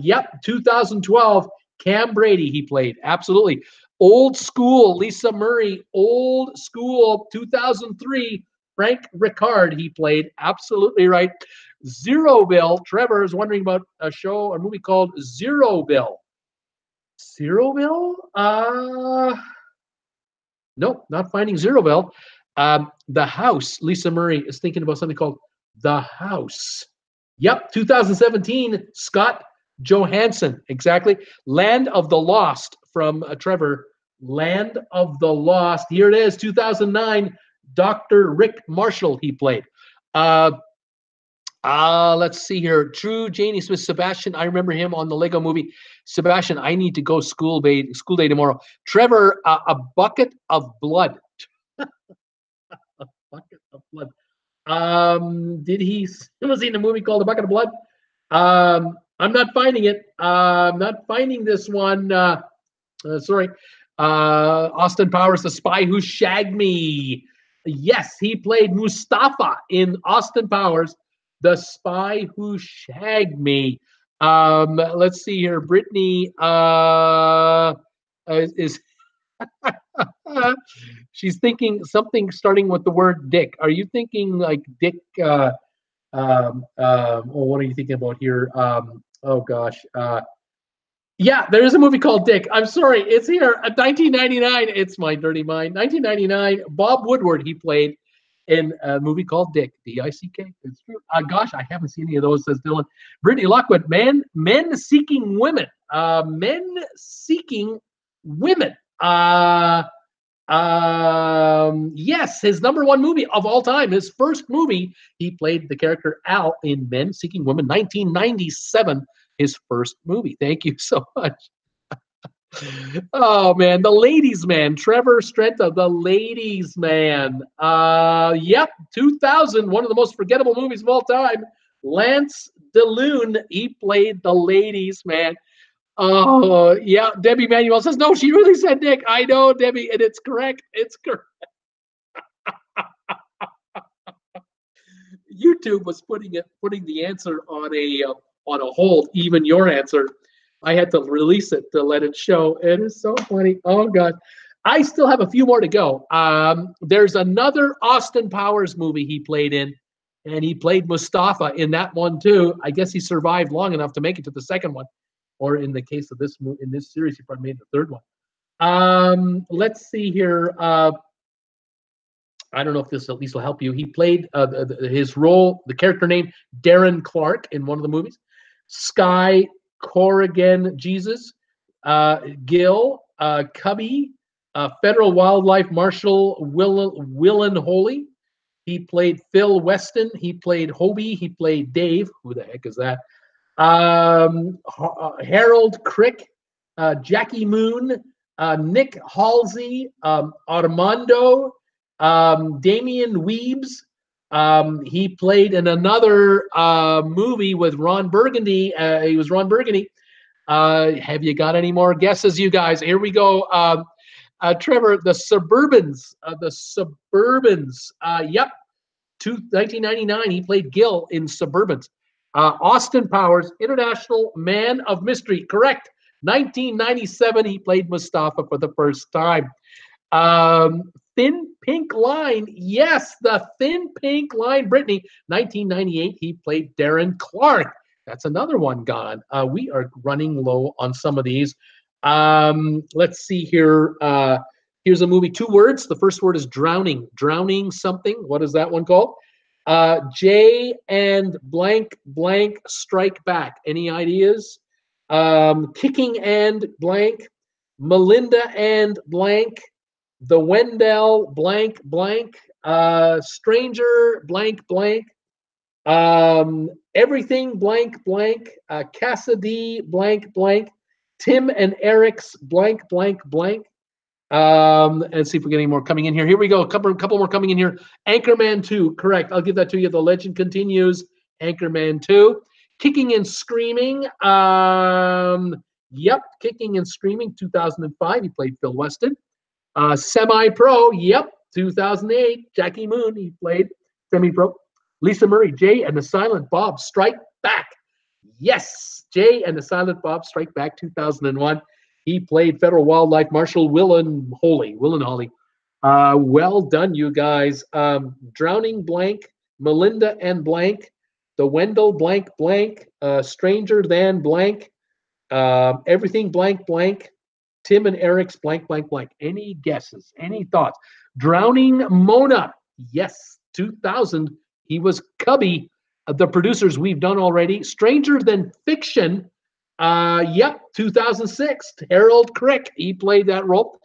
Yep, 2012. Cam Brady. He played. Absolutely. Old School. Lisa Murray. Old School. 2003. Frank Ricard, he played. Absolutely right. Zeroville. Trevor is wondering about a movie called Zeroville. Zeroville? Nope, not finding Zeroville. The House. Lisa Murray is thinking about something called The House. Yep, 2017. Scott Johansson. Exactly. Land of the Lost from Trevor. Land of the Lost. Here it is, 2009. Dr. Rick Marshall, he played. Let's see here. True Janie Smith. Sebastian, I remember him on the Lego movie. Sebastian, I need to go school day tomorrow. Trevor, A Bucket of Blood. A Bucket of Blood. Was he in a movie called A Bucket of Blood? I'm not finding it. I'm not finding this one. Sorry. Austin Powers, The Spy Who Shagged Me. Yes, he played Mustafa in Austin Powers, The Spy Who Shagged Me. Let's see here. Brittany is she's thinking something starting with the word dick. Are you thinking like Dick? What are you thinking about here? Oh gosh. Yeah, there is a movie called Dick. I'm sorry, it's here. 1999. It's my dirty mind. 1999. Bob Woodward, he played in a movie called Dick. D-I-C-K. It's true. Gosh, I haven't seen any of those, says Dylan. Brittany Lockwood, Men Seeking Women. Men Seeking Women. Yes, his #1 movie of all time, his first movie, he played the character Al in Men Seeking Women, 1997, his first movie. Thank you so much. Oh man, the ladies man, Trevor Strenta, the ladies man. Yep, 2000, one of the most forgettable movies of all time. Lance DeLune, he played the ladies man. Oh yeah, Debbie Manuel says no. She really said Nick. I know, Debbie, and it's correct. It's correct. YouTube was putting the answer on a hold. Even your answer, I had to release it to let it show. It is so funny. Oh god, I still have a few more to go. There's another Austin Powers movie he played in, and he played Mustafa in that one too. I guess he survived long enough to make it to the second one, or in the case of this in this series, he probably made the third one. Let's see here. I don't know if this at least will help you. He played his role, the character name, Darren Clark in one of the movies. Sky Corrigan Jesus, Gil, Cubby, Federal Wildlife Marshal Willen Holy. He played Phil Weston. He played Hobie. He played Dave. Who the heck is that? Harold Crick, Jackie Moon, Nick Halsey, Armando, Damian Weebs. He played in another movie with Ron Burgundy. He was Ron Burgundy. Have you got any more guesses, you guys? Here we go. Trevor, the Suburbans. Yep. 1999, he played Gil in Suburbans. Austin Powers, International Man of Mystery. Correct. 1997, he played Mustafa for the first time. Thin Pink Line. Yes, the Thin Pink Line. Brittany. 1998, he played Darren Clark. That's another one gone. We are running low on some of these. Let's see here. Here's a movie, 2 words. The first word is drowning. Drowning something. What is that one called? J and blank blank strike back. Any ideas? Kicking and blank. Melinda and blank. The Wendell blank blank. Stranger blank blank. Everything blank blank. Cassidy blank blank. Tim and Eric's blank blank blank. Let's see if we get any more coming in here. Here we go. A couple more coming in here. Anchorman 2, correct. I'll give that to you. The legend continues. Anchorman 2. Kicking and Screaming. Yep. Kicking and Screaming, 2005. He played Phil Weston. Semi-Pro. Yep. 2008. Jackie Moon. He played Semi-Pro. Lisa Murray. Jay and the Silent Bob Strike Back. Yes. Jay and the Silent Bob Strike Back, 2001. He played Federal Wildlife Marshal Willen Holy. Well done, you guys. Drowning blank, Melinda and blank, the Wendell blank blank, Stranger than blank, everything blank blank, Tim and Eric's blank blank blank. Any guesses? Any thoughts? Drowning Mona. Yes, 2000. He was Cubby. The producers we've done already. Stranger Than Fiction. Yep, 2006. Harold Crick, he played that role.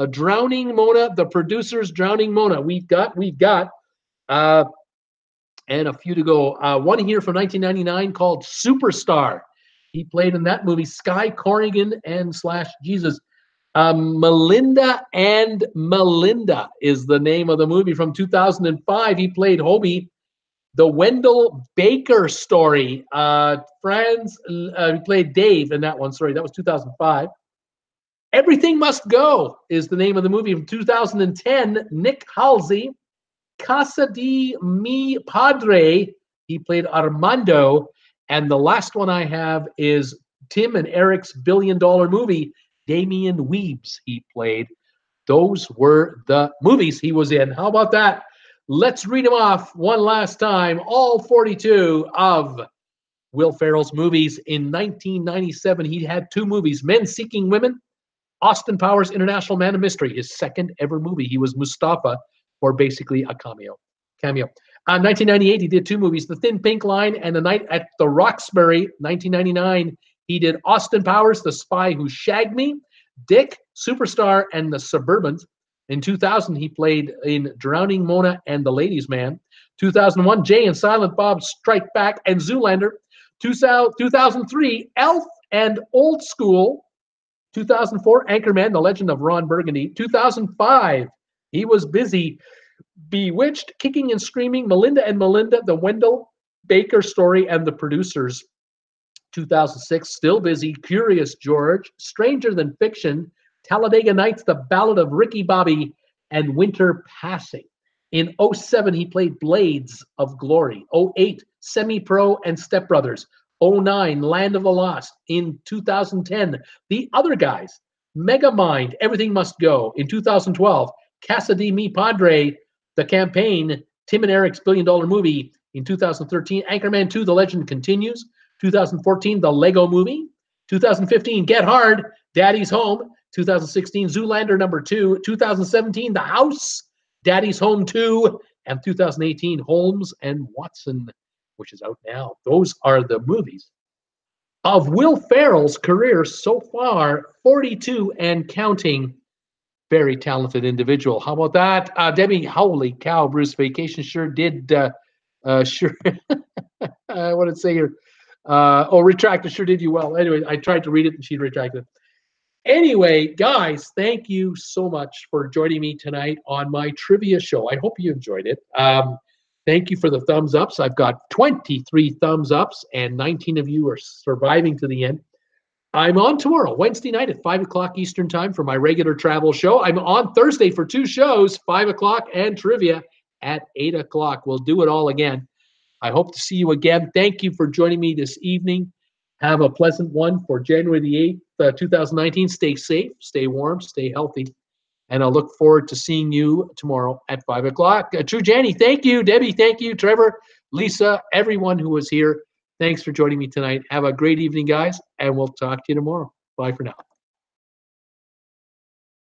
Drowning Mona, the producers, Drowning Mona. We've got, and a few to go. One here from 1999 called Superstar. He played in that movie. Sky Corrigan and / Jesus. Melinda and Melinda is the name of the movie from 2005. He played Hobie. The Wendell Baker Story. Friends, he played Dave in that one. Sorry, that was 2005. Everything Must Go is the name of the movie from 2010. Nick Halsey. Casa de Mi Padre. He played Armando. And the last one I have is Tim and Eric's $1 billion movie, Damian Weebs. He played. Those were the movies he was in. How about that? Let's read them off one last time. All 42 of Will Ferrell's movies. In 1997, he had 2 movies, Men Seeking Women, Austin Powers, International Man of Mystery, his second ever movie. He was Mustafa, or basically a cameo. 1998, he did 2 movies, The Thin Pink Line and The Night at the Roxbury. 1999, he did Austin Powers, The Spy Who Shagged Me, Dick, Superstar, and The Suburbans. In 2000, he played in Drowning Mona and The Ladies' Man. 2001, Jay and Silent Bob Strike Back and Zoolander. 2003, Elf and Old School. 2004, Anchorman, The Legend of Ron Burgundy. 2005, he was busy. Bewitched, Kicking and Screaming, Melinda and Melinda, The Wendell Baker Story, and The Producers. 2006, Still Busy, Curious George, Stranger Than Fiction, Talladega Nights, The Ballad of Ricky Bobby, and Winter Passing. In 07, he played Blades of Glory. 08, Semi-Pro and Step Brothers. 09, Land of the Lost. In 2010, The Other Guys, Megamind, Everything Must Go. In 2012, Casa de Mi Padre, The Campaign, Tim and Eric's $1 Billion Movie. In 2013, Anchorman 2, The Legend Continues. 2014, The Lego Movie. 2015, Get Hard, Daddy's Home. 2016, Zoolander #2. 2017, The House, Daddy's Home 2. And 2018, Holmes and Watson, which is out now. Those are the movies of Will Ferrell's career so far, 42 and counting. Very talented individual. How about that? Debbie, holy cow, Bruce, vacation sure did, sure, what did it say here? Retracted, sure did you well. Anyway, I tried to read it and she retracted. Anyway, guys, thank you so much for joining me tonight on my trivia show. I hope you enjoyed it. Thank you for the thumbs ups. I've got 23 thumbs ups and 19 of you are surviving to the end. I'm on tomorrow, Wednesday night at 5 o'clock Eastern time for my regular travel show. I'm on Thursday for 2 shows, 5 o'clock and trivia at 8 o'clock. We'll do it all again. I hope to see you again. Thank you for joining me this evening. Have a pleasant one for January the 8th, 2019. Stay safe, stay warm, stay healthy. And I'll look forward to seeing you tomorrow at 5 o'clock. True Janny, thank you. Debbie, thank you. Trevor, Lisa, everyone who was here. Thanks for joining me tonight. Have a great evening, guys, and we'll talk to you tomorrow. Bye for now.